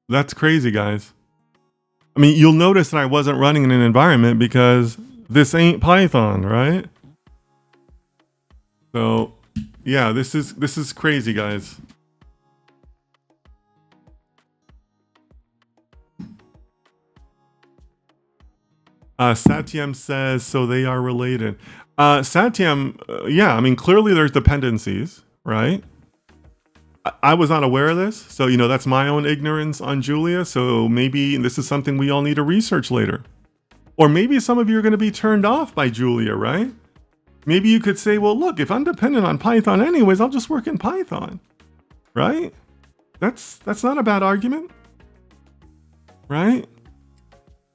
That's crazy, guys. I mean, you'll notice that I wasn't running in an environment because this ain't Python, right? So, yeah, this is crazy, guys. Satyam says, so they are related. Satyam, yeah, I mean, clearly there's dependencies, right? I was not aware of this, so that's my own ignorance on Julia. So maybe this is something we all need to research later, or maybe some of you are going to be turned off by Julia, right? Maybe you could say, well, look, if I'm dependent on Python anyways, I'll just work in Python, right? That's not a bad argument, right?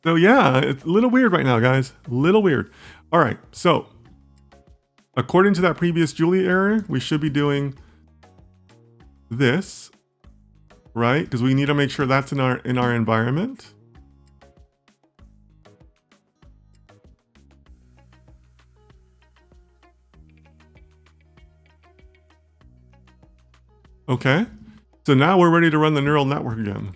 So yeah, it's a little weird right now, guys. A little weird. All right, so according to that previous Julia error, we should be doing this, right? Because we need to make sure that's in our environment. Okay, so now we're ready to run the neural network again.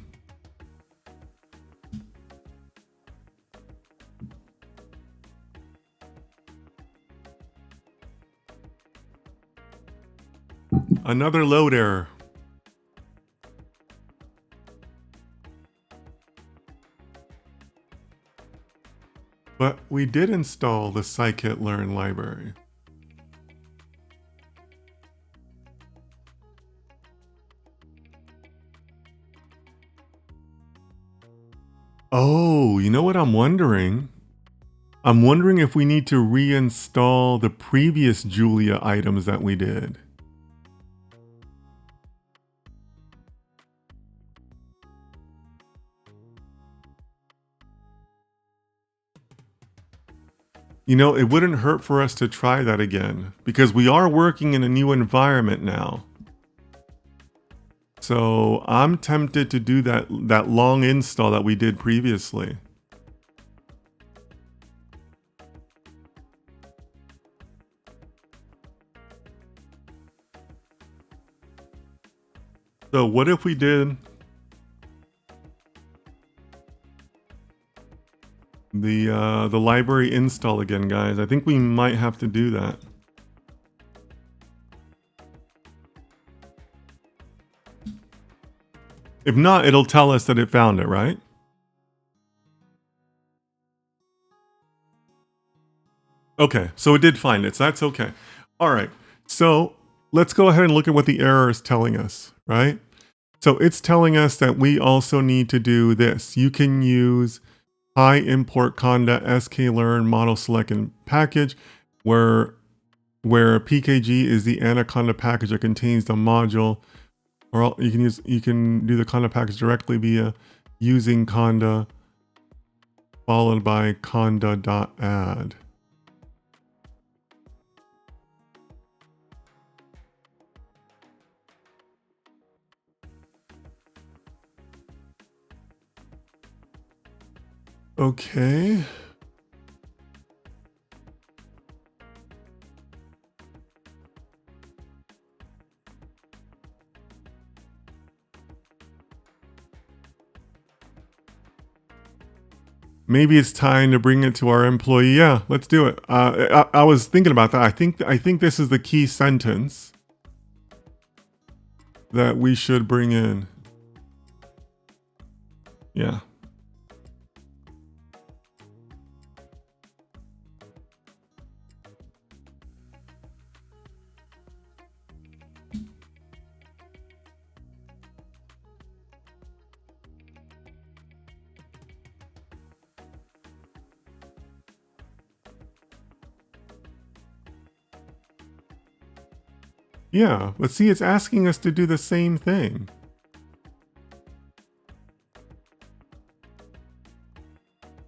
Another load error. But we did install the scikit-learn library. Oh, you know what I'm wondering? I'm wondering if we need to reinstall the previous Julia items that we did. It wouldn't hurt for us to try that again because we are working in a new environment now. So I'm tempted to do that long install that we did previously. So what if we did the library install again, guys? I think we might have to do that. If not, it'll tell us that it found it, right? Okay, so it did find it, so that's okay. All right, so let's go ahead and look at what the error is telling us, right? So it's telling us that we also need to do this. You can use import conda sklearn model select and package, where pkg is the anaconda package that contains the module, or you can do the conda package directly via using conda followed by conda.add. Okay. Maybe it's time to bring it to our employee. Yeah, let's do it. I was thinking about that. I think this is the key sentence that we should bring in. Yeah. Yeah, but see, it's asking us to do the same thing.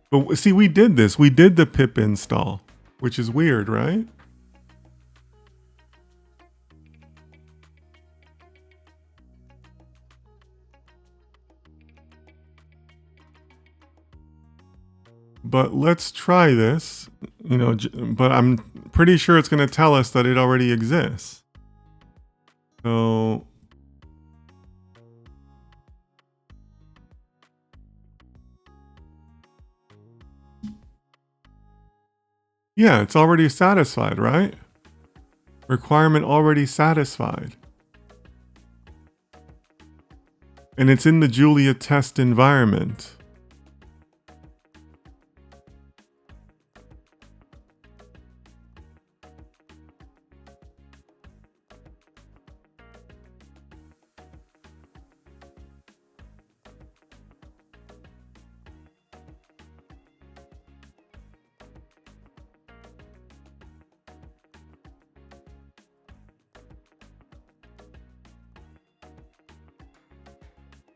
But see, we did this. We did the pip install, which is weird, right? But let's try this, but I'm pretty sure it's going to tell us that it already exists. So yeah, it's already satisfied, right? Requirement already satisfied. And it's in the Julia test environment.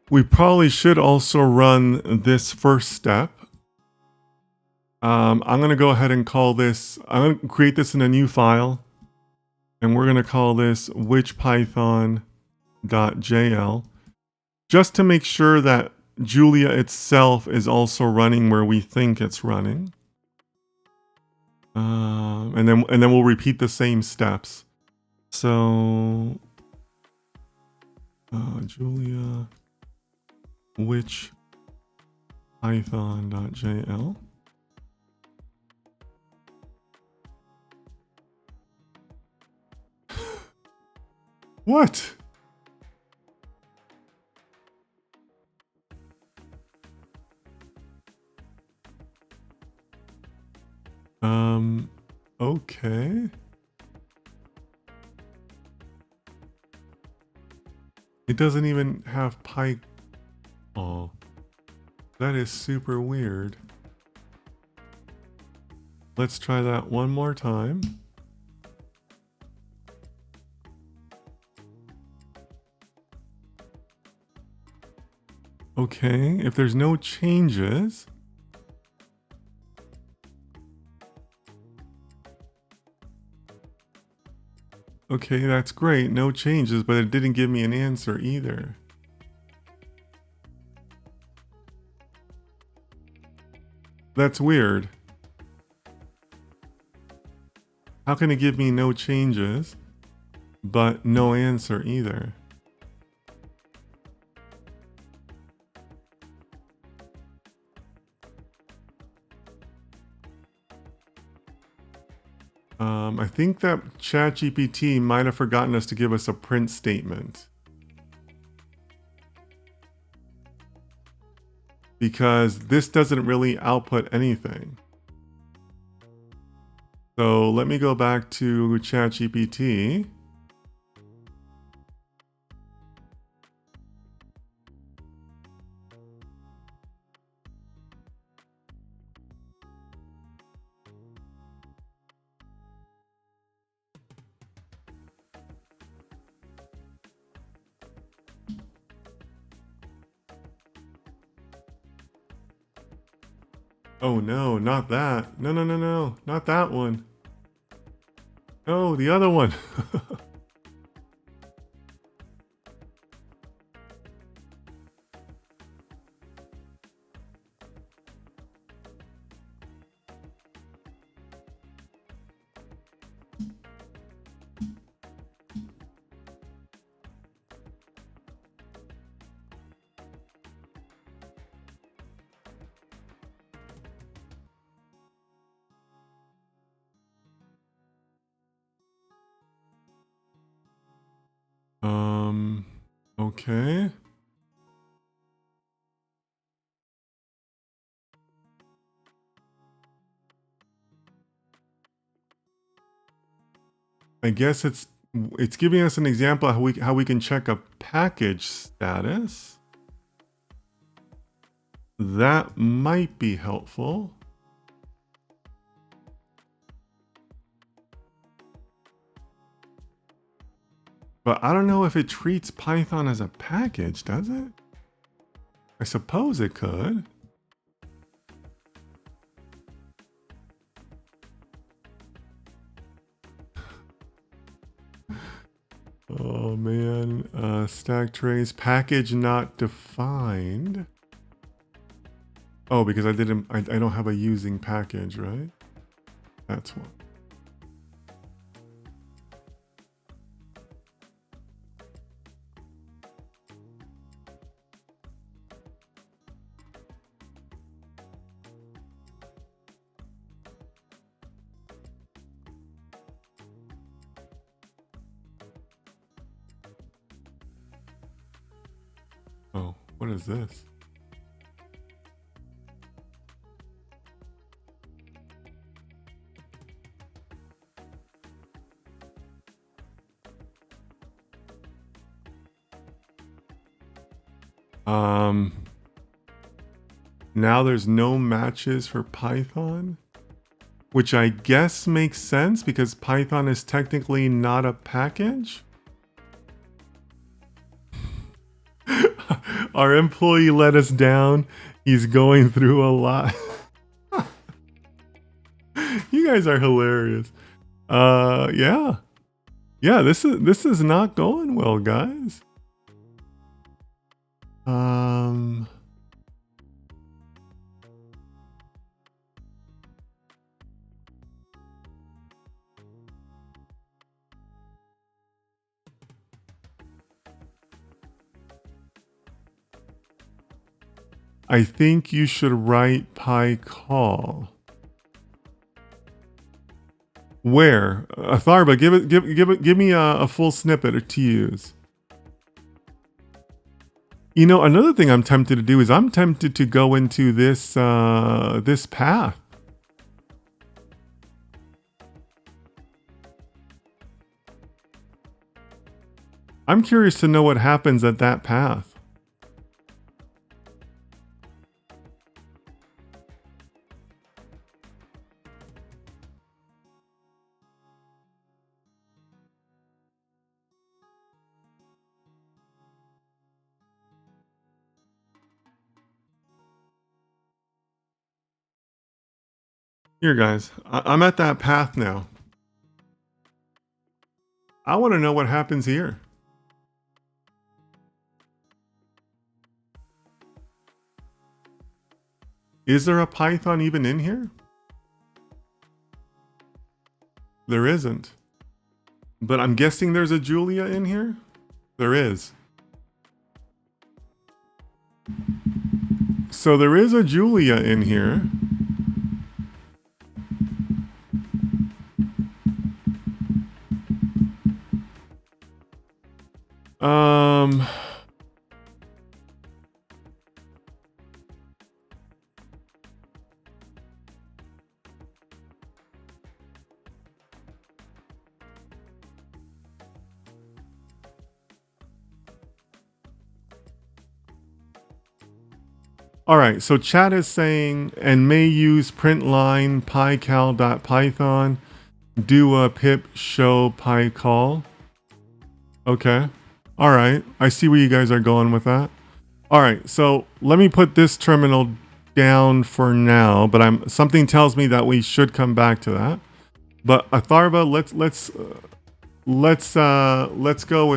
We probably should also run this first step. I'm going to go ahead and call this, I'm going to create this in a new file. And we're going to call this witchpython.jl just to make sure that Julia itself is also running where we think it's running. And then we'll repeat the same steps. So Julia witchpython.jl. What? Okay. It doesn't even have Py. Oh, that is super weird. Let's try that one more time. Okay, if there's no changes. Okay, that's great. No changes, but it didn't give me an answer either. That's weird. How can it give me no changes, but no answer either? I think that ChatGPT might have forgotten us to give us a print statement. Because this doesn't really output anything. So let me go back to ChatGPT. Oh no, not that. No, no, no, no, not that one. No, the other one. Okay. I guess it's giving us an example of how we can check a package status. That might be helpful. But I don't know if it treats Python as a package, does it? I suppose it could. Oh man, stack trace, package not defined. Oh, because I don't have a using package, right? That's one. Oh, what is this? Now there's no matches for Python, which I guess makes sense because Python is technically not a package. Our employee let us down. He's going through a lot. You guys are hilarious. Yeah. Yeah, this is not going well, guys. I think you should write PyCall. Where? Atharva, give me a full snippet to use. You know, another thing I'm tempted to do is I'm tempted to go into this this path. I'm curious to know what happens at that path. Here, guys, I'm at that path now. I want to know what happens here. Is there a Python even in here? There isn't. But I'm guessing there's a Julia in here? There is. So there is a Julia in here. All right, so chat is saying, and may use print line pycal.python, do a pip show pycall. Okay. All right. I see where you guys are going with that. All right. So let me put this terminal down for now, but something tells me that we should come back to that. But Atharva, let's go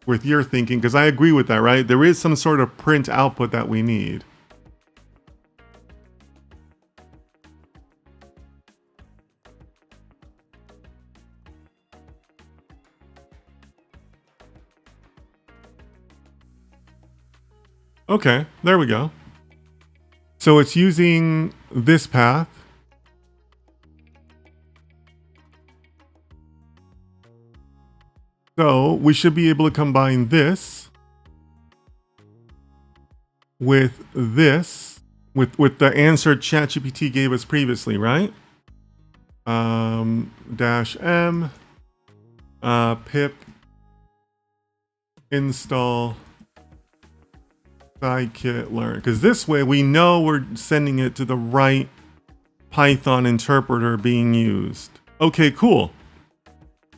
with your thinking, because I agree with that, right? There is some sort of print output that we need. Okay, there we go. So it's using this path. So we should be able to combine this with this, with the answer ChatGPT gave us previously, right? dash m pip install scikit-learn, because this way we know we're sending it to the right Python interpreter being used. Okay, cool.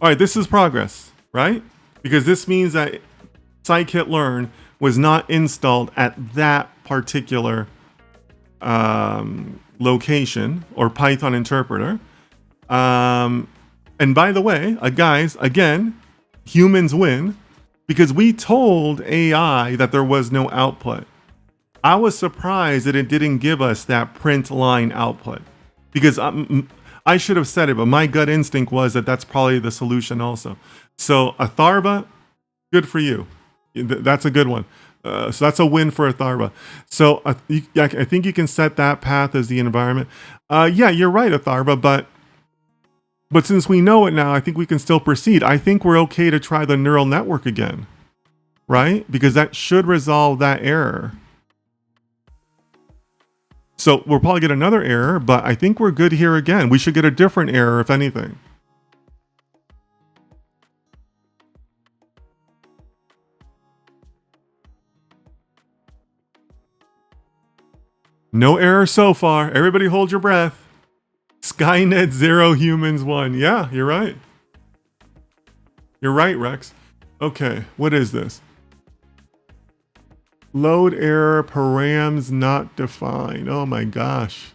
All right, this is progress, right? Because this means that scikit-learn was not installed at that particular location or Python interpreter. And by the way, guys, again, humans win because we told AI that there was no output. I was surprised that it didn't give us that print line output because I should have said it, but my gut instinct was that that's probably the solution also. So Atharva, good for you. That's a good one. So that's a win for Atharva. So I think you can set that path as the environment. Yeah, you're right, Atharva, but since we know it now, I think we can still proceed. I think we're okay to try the neural network again, right? Because that should resolve that error. So we'll probably get another error, but I think we're good here again. We should get a different error, if anything. No error so far. Everybody hold your breath. Skynet 0, humans 1. Yeah, you're right. You're right, Rex. Okay, what is this? Load error, params not defined. Oh my gosh.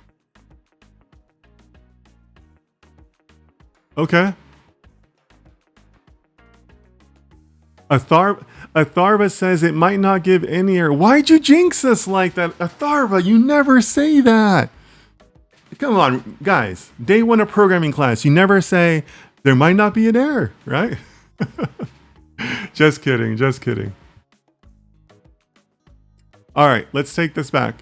Okay. Atharva says it might not give any error. Why'd you jinx us like that? Atharva, you never say that. Come on, guys. Day 1 of programming class, you never say there might not be an error, right? Just kidding, just kidding. All right, let's take this back.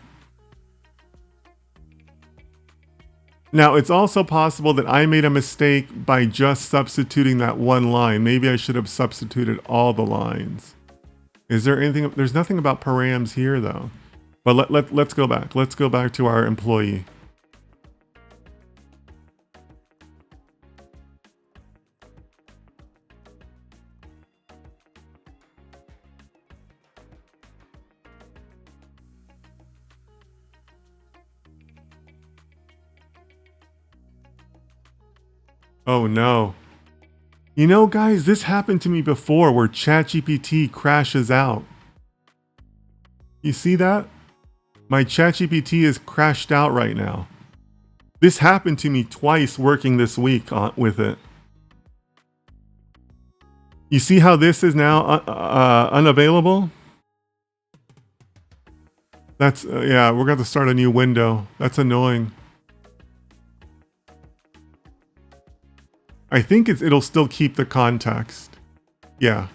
Now, it's also possible that I made a mistake by just substituting that one line. Maybe I should have substituted all the lines. Is there anything? There's nothing about params here, though. But let's go back. Let's go back to our employee. Oh no. You know, guys, this happened to me before where ChatGPT crashes out. You see that? My ChatGPT is crashed out right now. This happened to me twice working this week with it. You see how this is now unavailable? That's, yeah, we're going to start a new window. That's annoying. I think it'll still keep the context. Yeah.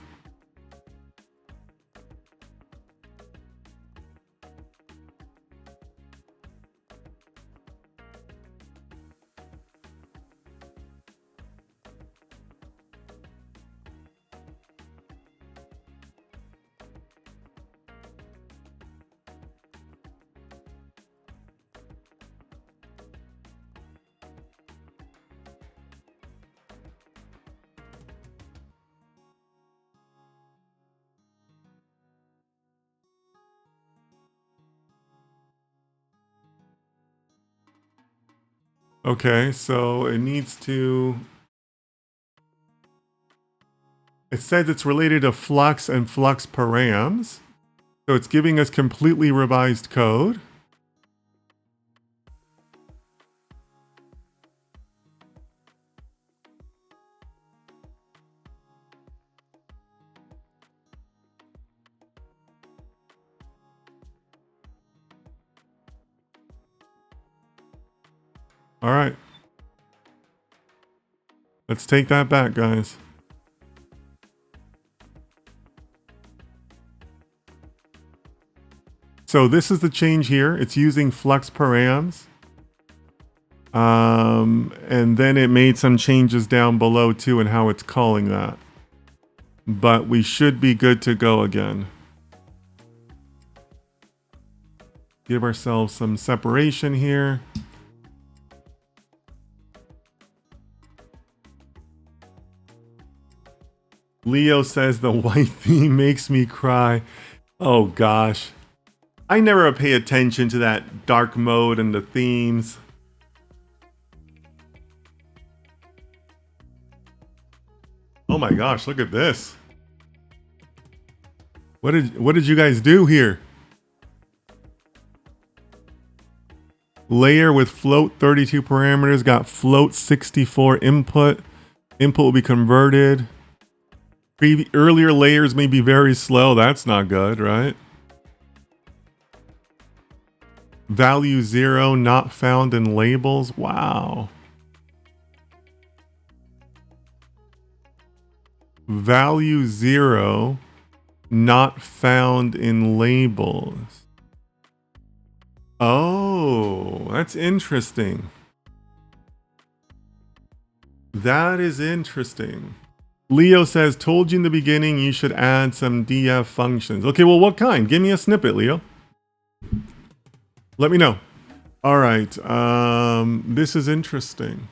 Okay, so it needs to... It says it's related to Flux and Flux params. So it's giving us completely revised code. All right. Let's take that back, guys. So this is the change here. It's using Flux params. And then it made some changes down below too and how it's calling that. But we should be good to go again. Give ourselves some separation here. Leo says the white theme makes me cry. Oh gosh. I never pay attention to that dark mode and the themes. Oh my gosh, look at this. What did you guys do here? Layer with float 32 parameters, got float 64 input. Input will be converted. Earlier layers may be very slow. That's not good, right? Value 0 not found in labels. Wow. Value 0 not found in labels. Oh, that's interesting. That is interesting. Leo says, told you in the beginning you should add some DF functions. Okay, well, what kind? Give me a snippet, Leo. Let me know. All right, this is interesting.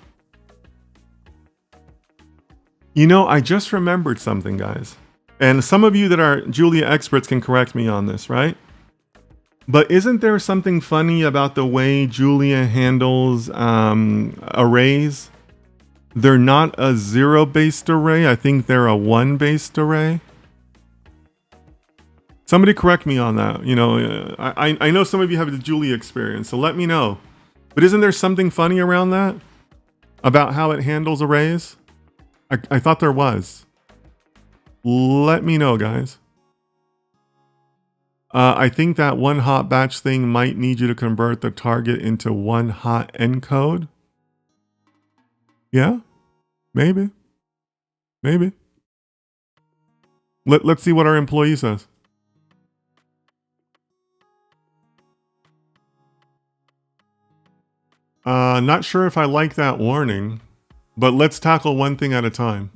You know, I just remembered something, guys. And some of you that are Julia experts can correct me on this, right? But isn't there something funny about the way Julia handles arrays? They're not a 0-based array. I think they're a 1-based array. Somebody correct me on that. You know, I know some of you have the Julia experience, so let me know. But isn't there something funny around that? About how it handles arrays? I thought there was. Let me know, guys. I think that one hot batch thing might need you to convert the target into one hot encode. Yeah, maybe. Maybe. Let's see what our employee says. Not sure if I like that warning, but let's tackle one thing at a time.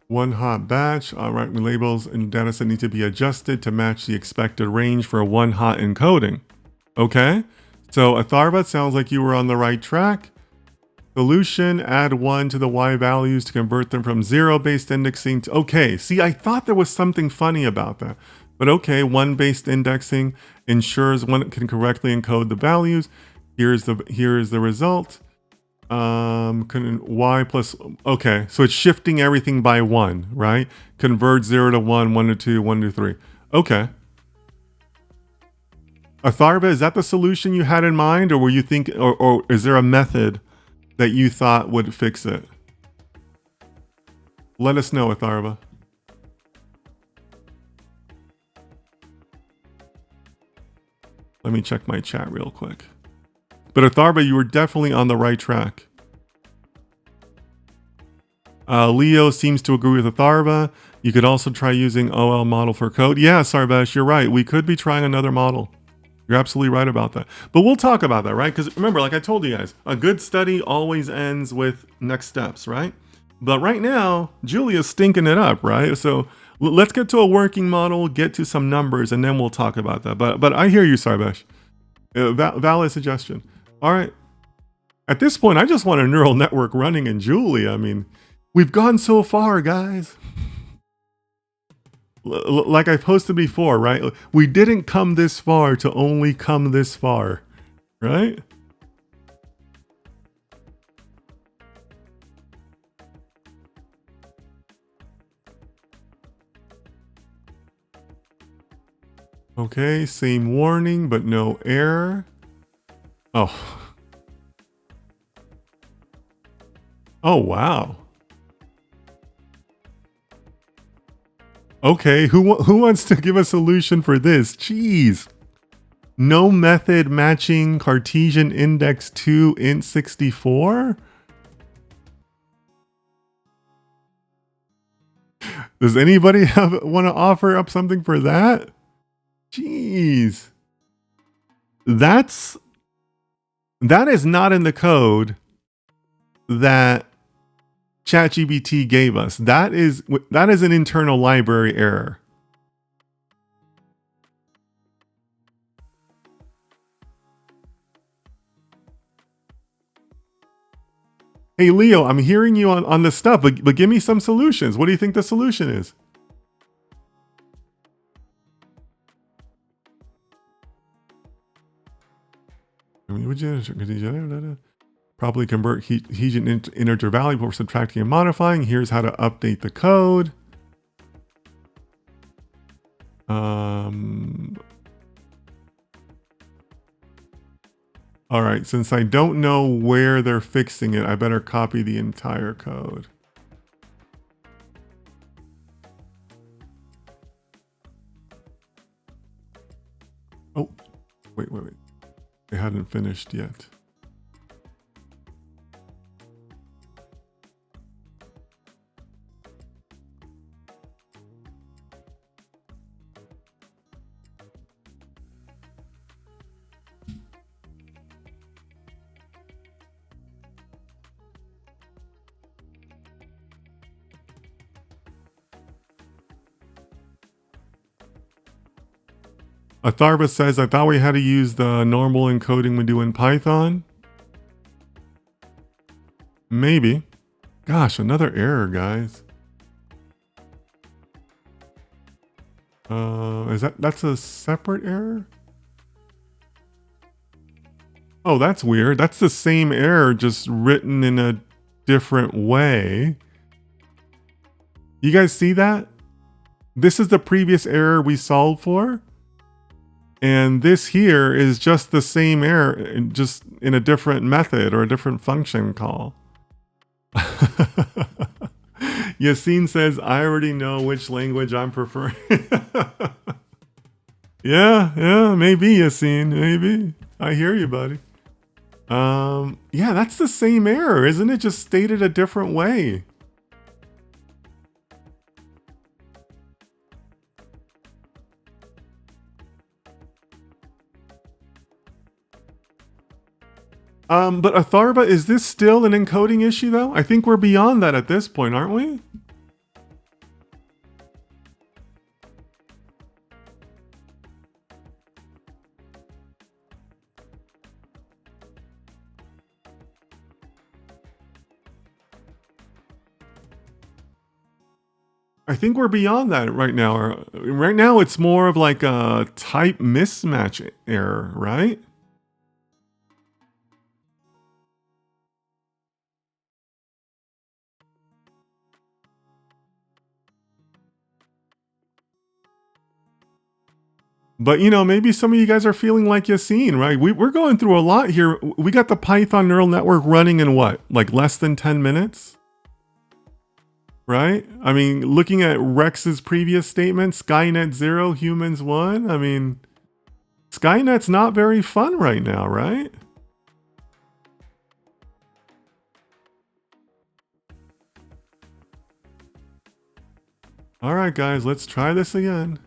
One hot batch. All right, labels and dataset need to be adjusted to match the expected range for a one hot encoding. Okay, so Atharva, sounds like you were on the right track. Solution, add 1 to the Y values to convert them from 0-based indexing to... Okay, see, I thought there was something funny about that. But okay, 1-based indexing ensures one can correctly encode the values. Here is the result. Y plus... Okay, so it's shifting everything by 1, right? Convert 0 to 1, 1 to 2, 1 to 3. Okay. Atharva, is that the solution you had in mind? Or were you thinking... Or is there a method that you thought would fix it? Let us know, Atharva. Let me check my chat real quick. But Atharva, you were definitely on the right track. Leo seems to agree with Atharva. You could also try using OL model for code. Yeah, Sarvesh, you're right. We could be trying another model. You're absolutely right about that. But we'll talk about that, right? Because remember, like I told you guys, a good study always ends with next steps, right? But right now, Julia's stinking it up, right? So let's get to a working model, get to some numbers, and then we'll talk about that. But I hear you, Sarvesh. Valid suggestion. All right. At this point, I just want a neural network running in Julia. I mean, we've gone so far, guys. Like I posted before, right? We didn't come this far to only come this far, right? Okay, same warning, but no error. Oh. Oh, wow. Okay, who wants to give a solution for this? Jeez. No method matching Cartesian index 2 int 64? Does anybody want to offer up something for that? Jeez. That's That is not in the code that ChatGPT gave us. That is an internal library error. Hey Leo, I'm hearing you on this stuff, but give me some solutions. What do you think the solution is? Probably convert Heijin integer value before subtracting and modifying. Here's how to update the code. All right, since I don't know where they're fixing it, I better copy the entire code. Oh, wait. They hadn't finished yet. Atharva says, I thought we had to use the normal encoding we do in Python. Maybe. Gosh, another error, guys. That's a separate error? Oh, that's weird. That's the same error, just written in a different way. You guys see that? This is the previous error we solved for. And this here is just the same error, just in a different method or a different function call. Yassine says, I already know which language I'm preferring. Yeah, maybe, Yassine, maybe. I hear you, buddy. Yeah, that's the same error, isn't it? Just stated a different way. But Atharva, is this still an encoding issue though? I think we're beyond that at this point, aren't we? I think we're beyond that right now. Right now, it's more of like a type mismatch error, right? But you know, maybe some of you guys are feeling like Yassine, right? We're going through a lot here. We got the Python neural network running in what, like less than 10 minutes? Right? I mean, looking at Rex's previous statement, Skynet 0, humans 1. I mean, Skynet's not very fun right now, right? All right, guys, let's try this again.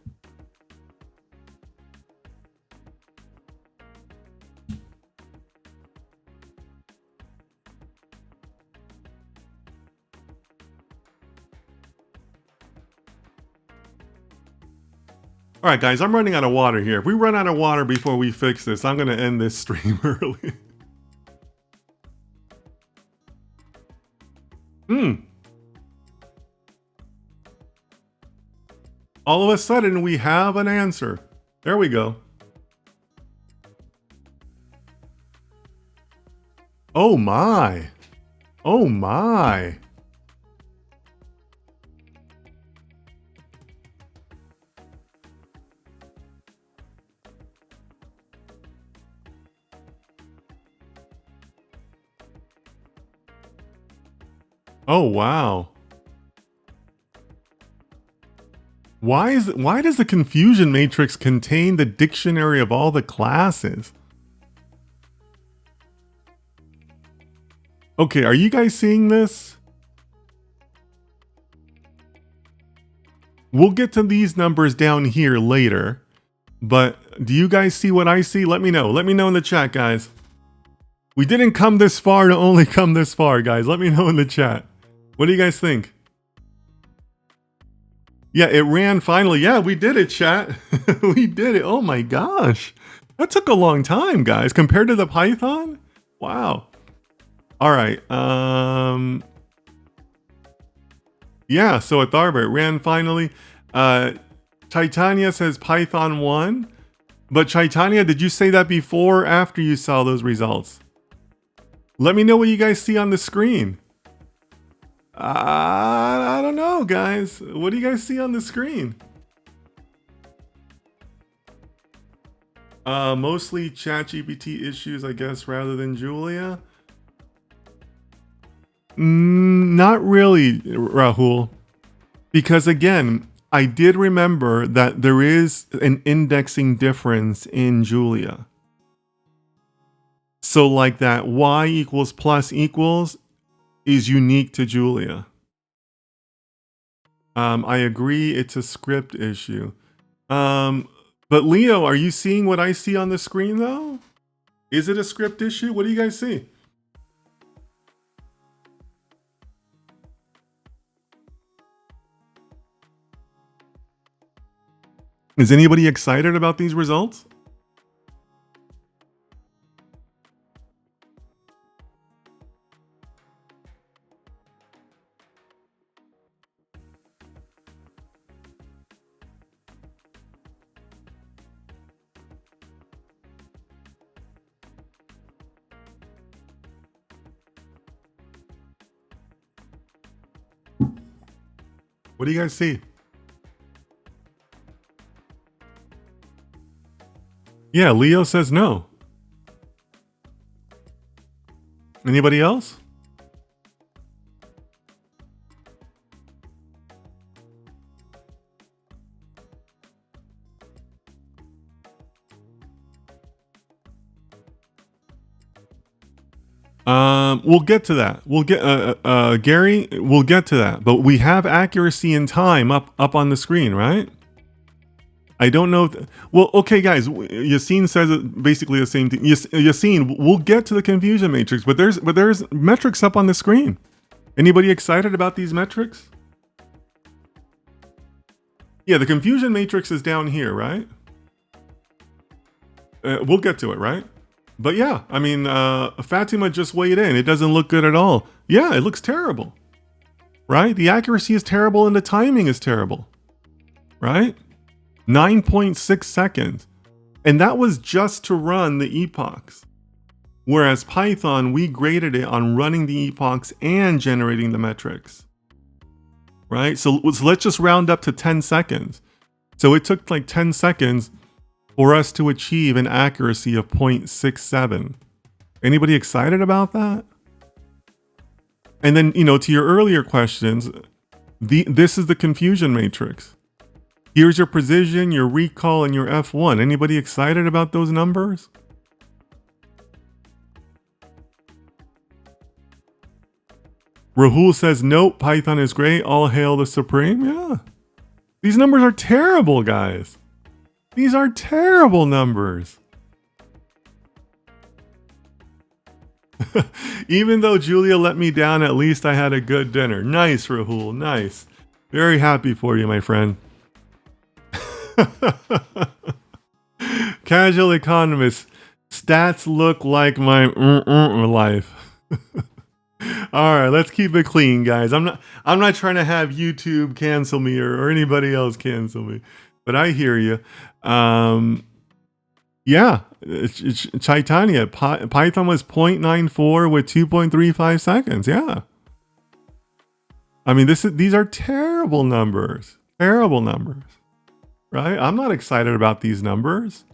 All right, guys, I'm running out of water here. If we run out of water before we fix this, I'm going to end this stream early. All of a sudden, we have an answer. There we go. Oh my. Oh my. Oh wow. Why does the confusion matrix contain the dictionary of all the classes? Okay, are you guys seeing this? We'll get to these numbers down here later, but do you guys see what I see? Let me know. Let me know in the chat, guys. We didn't come this far to only come this far, guys. Let me know in the chat. What do you guys think? Yeah, it ran finally. Yeah, we did it, chat. We did it. Oh my gosh. That took a long time, guys, compared to the Python. Wow. All right. Yeah, so at Tharber, it ran finally. Titania says Python won. But Chaitanya, did you say that before or after you saw those results? Let me know what you guys see on the screen. I don't know, guys. What do you guys see on the screen? Mostly ChatGPT issues, I guess, rather than Julia. Not really, Rahul. Because again, I did remember that there is an indexing difference in Julia. So like that y equals plus equals is unique to Julia. I agree it's a script issue. But Leo, are you seeing what I see on the screen though? Is it a script issue? What do you guys see? Is anybody excited about these results? What do you guys see? Yeah, Leo says no. Anybody else? We'll get to that. We'll get Gary. We'll get to that. But we have accuracy and time up on the screen, right? I don't know. Well, okay, guys. Yassine says basically the same thing. Yassine, we'll get to the confusion matrix, but there's metrics up on the screen. Anybody excited about these metrics? Yeah, the confusion matrix is down here, right? We'll get to it, right? But yeah, I mean, Fatima just weighed in. It doesn't look good at all. Yeah, it looks terrible, right? The accuracy is terrible and the timing is terrible, right? 9.6 seconds. And that was just to run the epochs. Whereas Python, we graded it on running the epochs and generating the metrics, right? So let's just round up to 10 seconds. So it took like 10 seconds for us to achieve an accuracy of 0.67. Anybody excited about that? And then, to your earlier questions, this is the confusion matrix. Here's your precision, your recall, and your F1. Anybody excited about those numbers? Rahul says, nope, Python is great. All hail the Supreme. Yeah. These numbers are terrible, guys. These are terrible numbers. Even though Julia let me down, at least I had a good dinner. Nice, Rahul. Nice. Very happy for you, my friend. Casual economist. Stats look like my life. All right, let's keep it clean, guys. I'm not trying to have YouTube cancel me or anybody else cancel me, but I hear you. Yeah, it's Chaitanya. Python was 0.94 with 2.35 seconds. Yeah. I mean, these are terrible numbers. Terrible numbers. Right? I'm not excited about these numbers.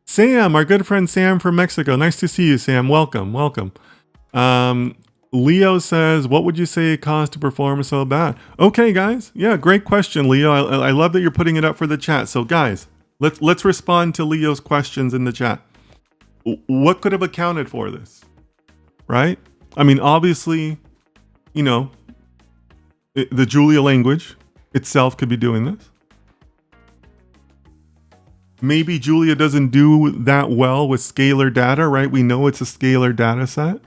Sam, our good friend Sam from Mexico. Nice to see you, Sam. Welcome, welcome. Leo says, what would you say it cost to perform so bad? Okay, guys. Yeah, great question, Leo. I love that you're putting it up for the chat. So, guys, let's respond to Leo's questions in the chat. What could have accounted for this? Right? I mean, obviously, the Julia language itself could be doing this. Maybe Julia doesn't do that well with scalar data, right? We know it's a scalar data set.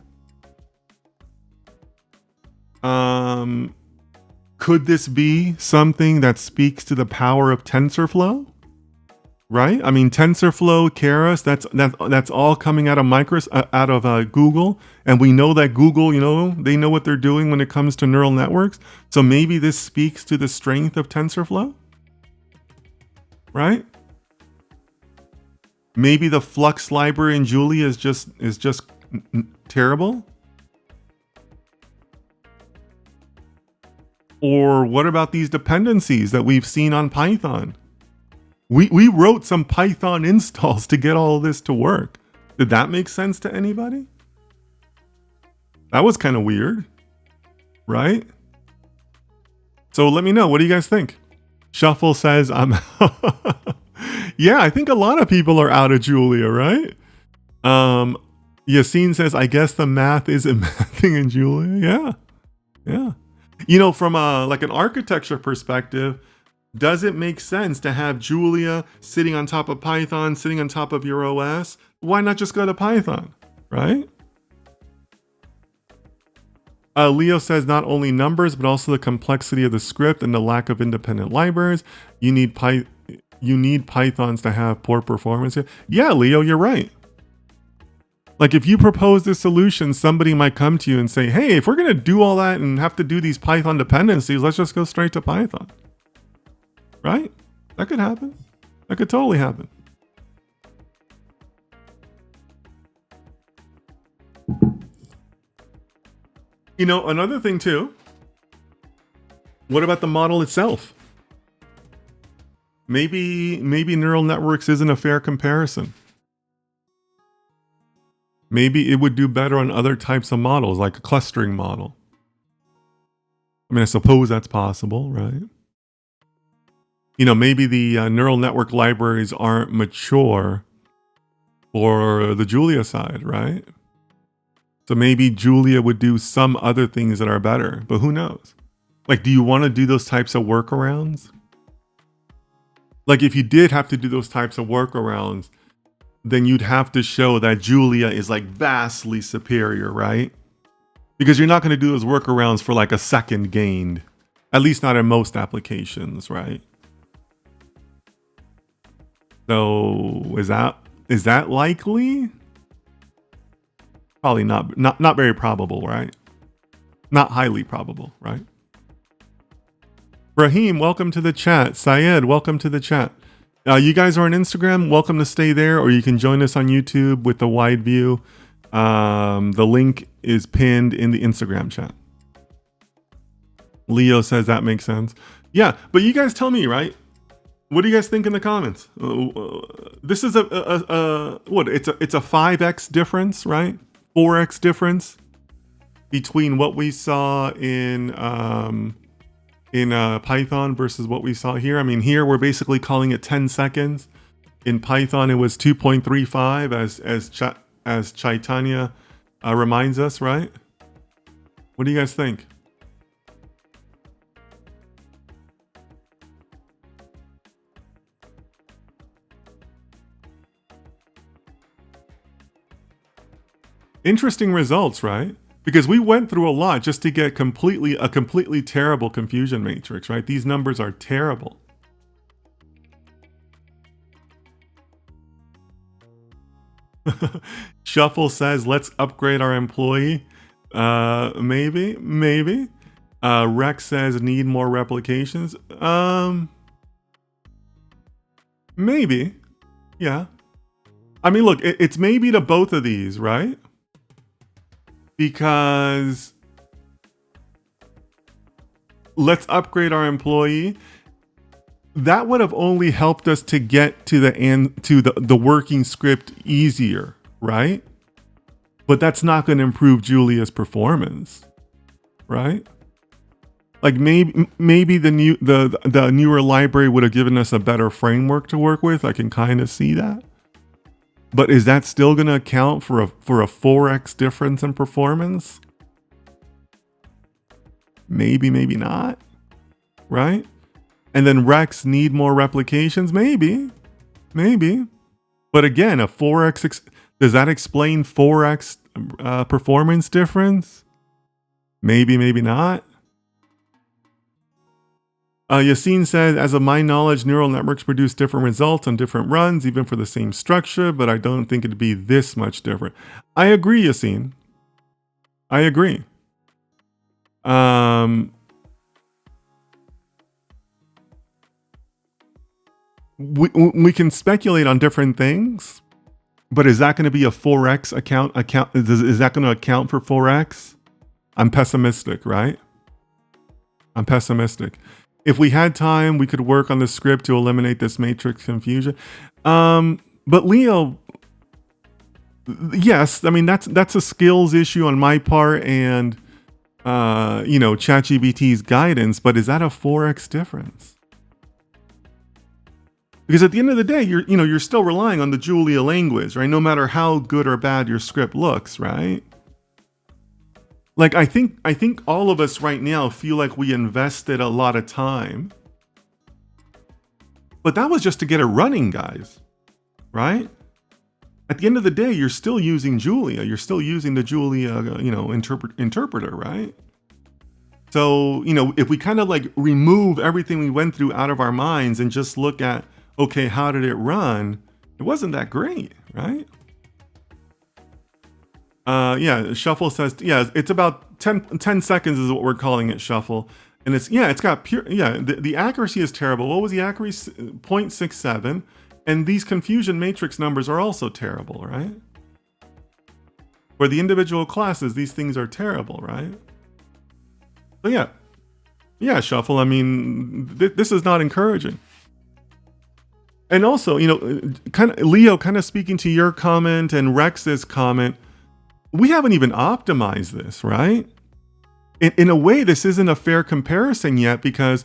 Could this be something that speaks to the power of TensorFlow? Right? I mean, TensorFlow, Keras, that's all coming out of Google, and we know that Google, they know what they're doing when it comes to neural networks. So maybe this speaks to the strength of TensorFlow, right? Maybe the Flux library in Julia is just terrible. Or what about these dependencies that we've seen on Python? We wrote some Python installs to get all of this to work. Did that make sense to anybody? That was kind of weird, right? So let me know. What do you guys think? Shuffle says I'm yeah, I think a lot of people are out of Julia, right? Yassine says, I guess the math isn't mathing in Julia. Yeah. From like an architecture perspective, does it make sense to have Julia sitting on top of Python, sitting on top of your OS? Why not just go to Python, right? Leo says not only numbers, but also the complexity of the script and the lack of independent libraries. You need Pythons to have poor performance here. Yeah, Leo, you're right. Like if you propose this solution, somebody might come to you and say, hey, if we're going to do all that and have to do these Python dependencies, let's just go straight to Python. Right? That could happen. That could totally happen. Another thing too, what about the model itself? Maybe neural networks isn't a fair comparison. Maybe it would do better on other types of models, like a clustering model. I mean, I suppose that's possible, right? Maybe the neural network libraries aren't mature for the Julia side, right? So maybe Julia would do some other things that are better, but who knows? Like, do you want to do those types of workarounds? Like, if you did have to do those types of workarounds, then you'd have to show that Julia is like vastly superior, right? Because you're not going to do those workarounds for like a second gained, at least not in most applications, right? So is that likely? Probably not very probable, right? Not highly probable, right? Raheem, welcome to the chat. Syed, welcome to the chat. You guys are on Instagram, welcome to stay there, or you can join us on YouTube with the wide view. The link is pinned in the Instagram chat. Leo says that makes sense. Yeah, but you guys tell me, right? What do you guys think in the comments? This is it's a 5x difference, right? 4x difference between what we saw in Python versus what we saw here. I mean, here we're basically calling it 10 seconds. In Python, it was 2.35 as Chaitanya reminds us, right? What do you guys think? Interesting results, right? Because we went through a lot just to get a completely terrible confusion matrix, right? These numbers are terrible. Shuffle says, let's upgrade our employee. Maybe. Rex says, need more replications. Maybe. Yeah. I mean, look, it's maybe to both of these, right? Because let's upgrade our employee. That would have only helped us to get to the working script easier, right? But that's not going to improve Julia's performance, right? Like maybe the newer library would have given us a better framework to work with. I can kind of see that. But is that still going to account for a 4x difference in performance? Maybe not, right? And then Rex need more replications? Maybe. maybe. But again, a 4x, does that explain 4x performance difference? Maybe, maybe not. Yassine says, as of my knowledge, neural networks produce different results on different runs, even for the same structure, but I don't think it'd be this much different. I agree, Yassine. I agree. We can speculate on different things, but is that going to be a 4x account? Is that going to account for 4x? I'm pessimistic, right? I'm pessimistic. If we had time, we could work on the script to eliminate this matrix confusion. But Leo, yes, I mean that's a skills issue on my part and ChatGPT's guidance, but is that a 4x difference? Because at the end of the day, you're still relying on the Julia language, right? No matter how good or bad your script looks, right? Like I think all of us right now feel like we invested a lot of time. But that was just to get it running, guys. Right? At the end of the day, you're still using Julia. You're still using the Julia, interpreter, right? So, if we kind of like remove everything we went through out of our minds and just look at, okay, how did it run? It wasn't that great, right? Shuffle says, it's about 10 seconds is what we're calling it, Shuffle. And it's got pure, the accuracy is terrible. What was the accuracy? 0.67. And these confusion matrix numbers are also terrible, right? For the individual classes, these things are terrible, right? So Shuffle, I mean, this is not encouraging. And also, Leo, kind of speaking to your comment and Rex's comment, we haven't even optimized this, right? In a way, this isn't a fair comparison yet, because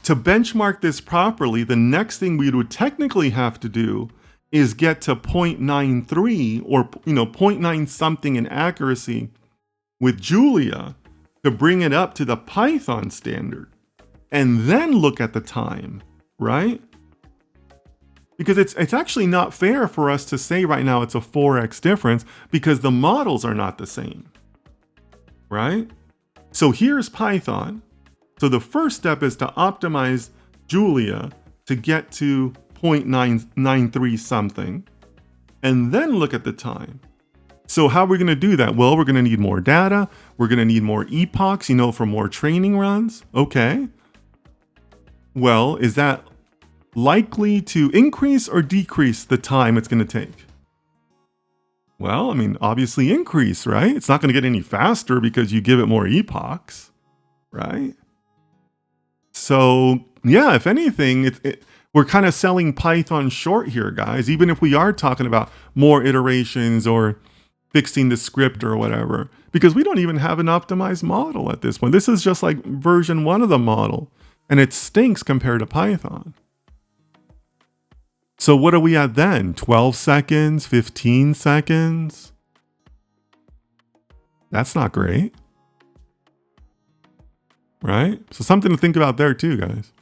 to benchmark this properly, the next thing we would technically have to do is get to 0.93 or 0.9 something in accuracy with Julia to bring it up to the Python standard, and then look at the time, right? Because it's actually not fair for us to say right now it's a 4x difference, because the models are not the same, right? So here's Python. So the first step is to optimize Julia to get to 0.993 something, and then look at the time. So how are we going to do that? Well, we're going to need more data. We're going to need more epochs, for more training runs. Okay. Well, is that likely to increase or decrease the time it's going to take? Well, I mean, obviously increase, right? It's not going to get any faster because you give it more epochs, right? So, if anything, we're kind of selling Python short here, guys, even if we are talking about more iterations or fixing the script or whatever, because we don't even have an optimized model at this point. This is just like version 1 of the model, and it stinks compared to Python. So what are we at then? 12 seconds, 15 seconds? That's not great. Right? So something to think about there too, guys.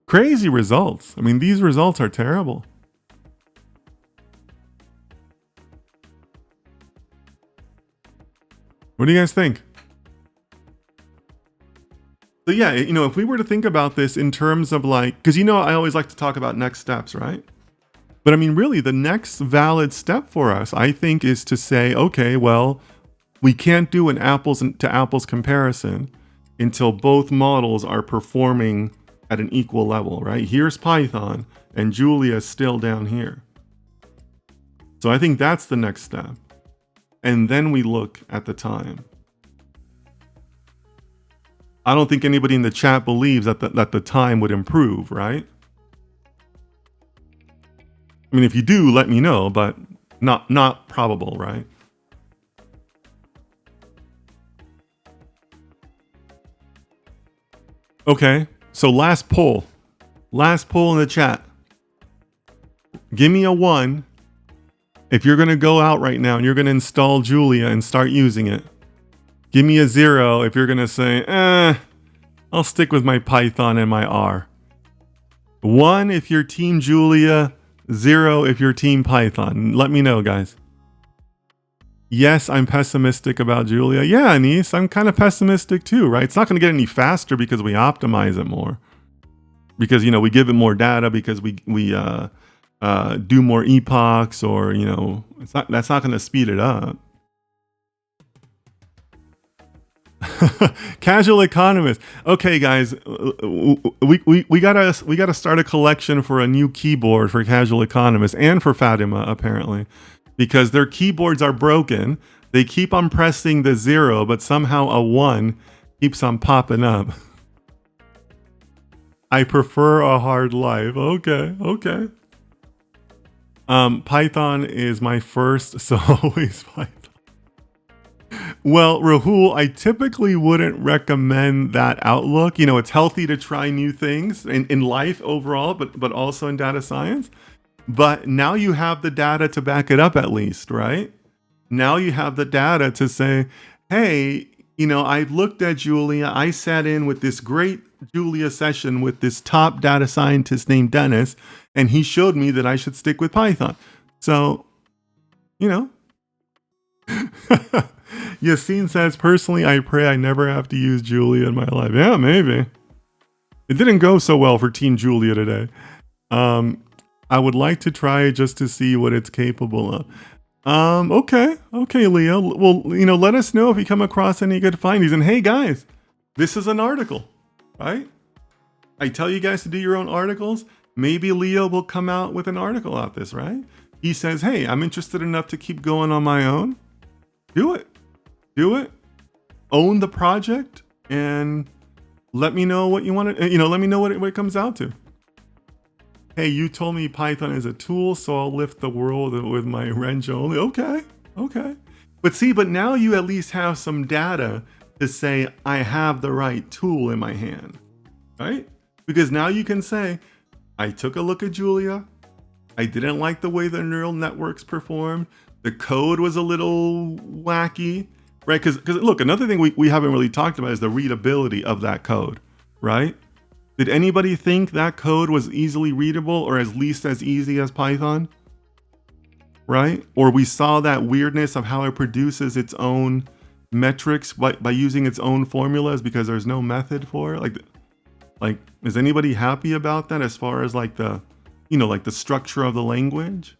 Crazy results. I mean, these results are terrible. What do you guys think? So if we were to think about this in terms of because I always like to talk about next steps, right? But I mean, really, the next valid step for us, I think, is to say, okay, well, we can't do an apples to apples comparison until both models are performing at an equal level, right? Here's Python, and Julia is still down here. So I think that's the next step. And then we look at the time. I don't think anybody in the chat believes that the time would improve, right? I mean, if you do, let me know, but not probable, right? Okay, so last poll in the chat. Give me a 1 if you're going to go out right now and you're going to install Julia and start using it. Give me a 0 if you're going to say, I'll stick with my Python and my R. 1 if you're Team Julia, 0 if you're Team Python. Let me know, guys. Yes, I'm pessimistic about Julia. Yeah, Anise, I'm kind of pessimistic too, right? It's not going to get any faster because we optimize it more. Because, we give it more data, because we do more epochs, or, that's not going to speed it up. Casual economist. Okay, guys, we gotta start a collection for a new keyboard for Casual Economist and for Fatima, apparently, because their keyboards are broken. They keep on pressing the 0, but somehow a 1 keeps on popping up. I prefer a hard life. Okay. Python is my first, so always Python. Well, Rahul, I typically wouldn't recommend that outlook. It's healthy to try new things in life overall, but also in data science. But now you have the data to back it up, at least, right? Now you have the data to say, hey, I've looked at Julia. I sat in with this great Julia session with this top data scientist named Dennis, and he showed me that I should stick with Python. So, Yassine says, personally, I pray I never have to use Julia in my life. Yeah, maybe. It didn't go so well for Team Julia today. I would like to try it just to see what it's capable of. Okay, Leah. Well, let us know if you come across any good findings. And hey, guys, this is an article, right? I tell you guys to do your own articles. Maybe Leo will come out with an article out this, right? He says, hey, I'm interested enough to keep going on my own. Do it. Own the project and let me know what you want to, let me know what it comes out to. Hey, you told me Python is a tool, so I'll lift the world with my wrench only. Okay. But now you at least have some data to say, I have the right tool in my hand, right? Because now you can say, I took a look at Julia. I didn't like the way the neural networks performed. The code was a little wacky, right? Because look, another thing we haven't really talked about is the readability of that code, right? Did anybody think that code was easily readable, or at least as easy as Python, right? Or we saw that weirdness of how it produces its own metrics by using its own formulas because there's no method for it. Like, is anybody happy about that as far as like the structure of the language,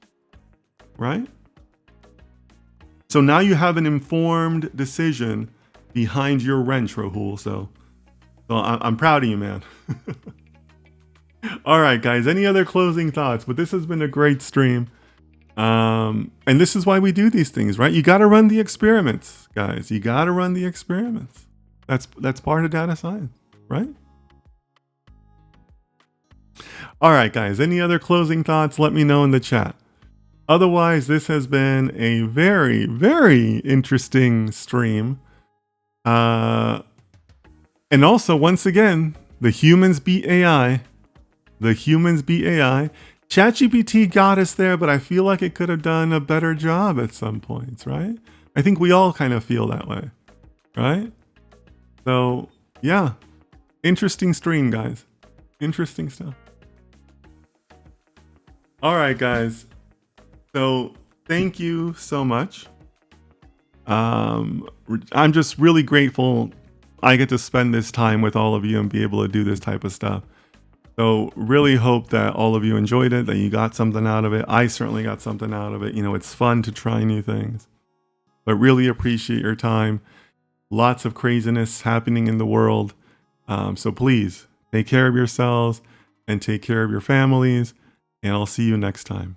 right? So now you have an informed decision behind your wrench, Rahul. So I'm proud of you, man. All right, guys. Any other closing thoughts? But this has been a great stream. And this is why we do these things, right? You got to run the experiments, guys. You got to run the experiments. That's part of data science, right? All right, guys. Any other closing thoughts? Let me know in the chat. Otherwise, this has been a very, very interesting stream. And also, once again, the humans beat AI. The humans beat AI. ChatGPT got us there, but I feel like it could have done a better job at some points, right? I think we all kind of feel that way, right? So, yeah. Interesting stream, guys. Interesting stuff. All right, guys. So, thank you so much. I'm just really grateful I get to spend this time with all of you and be able to do this type of stuff. So really hope that all of you enjoyed it, that you got something out of it. I certainly got something out of it. It's fun to try new things, but really appreciate your time. Lots of craziness happening in the world. So please take care of yourselves and take care of your families, and I'll see you next time.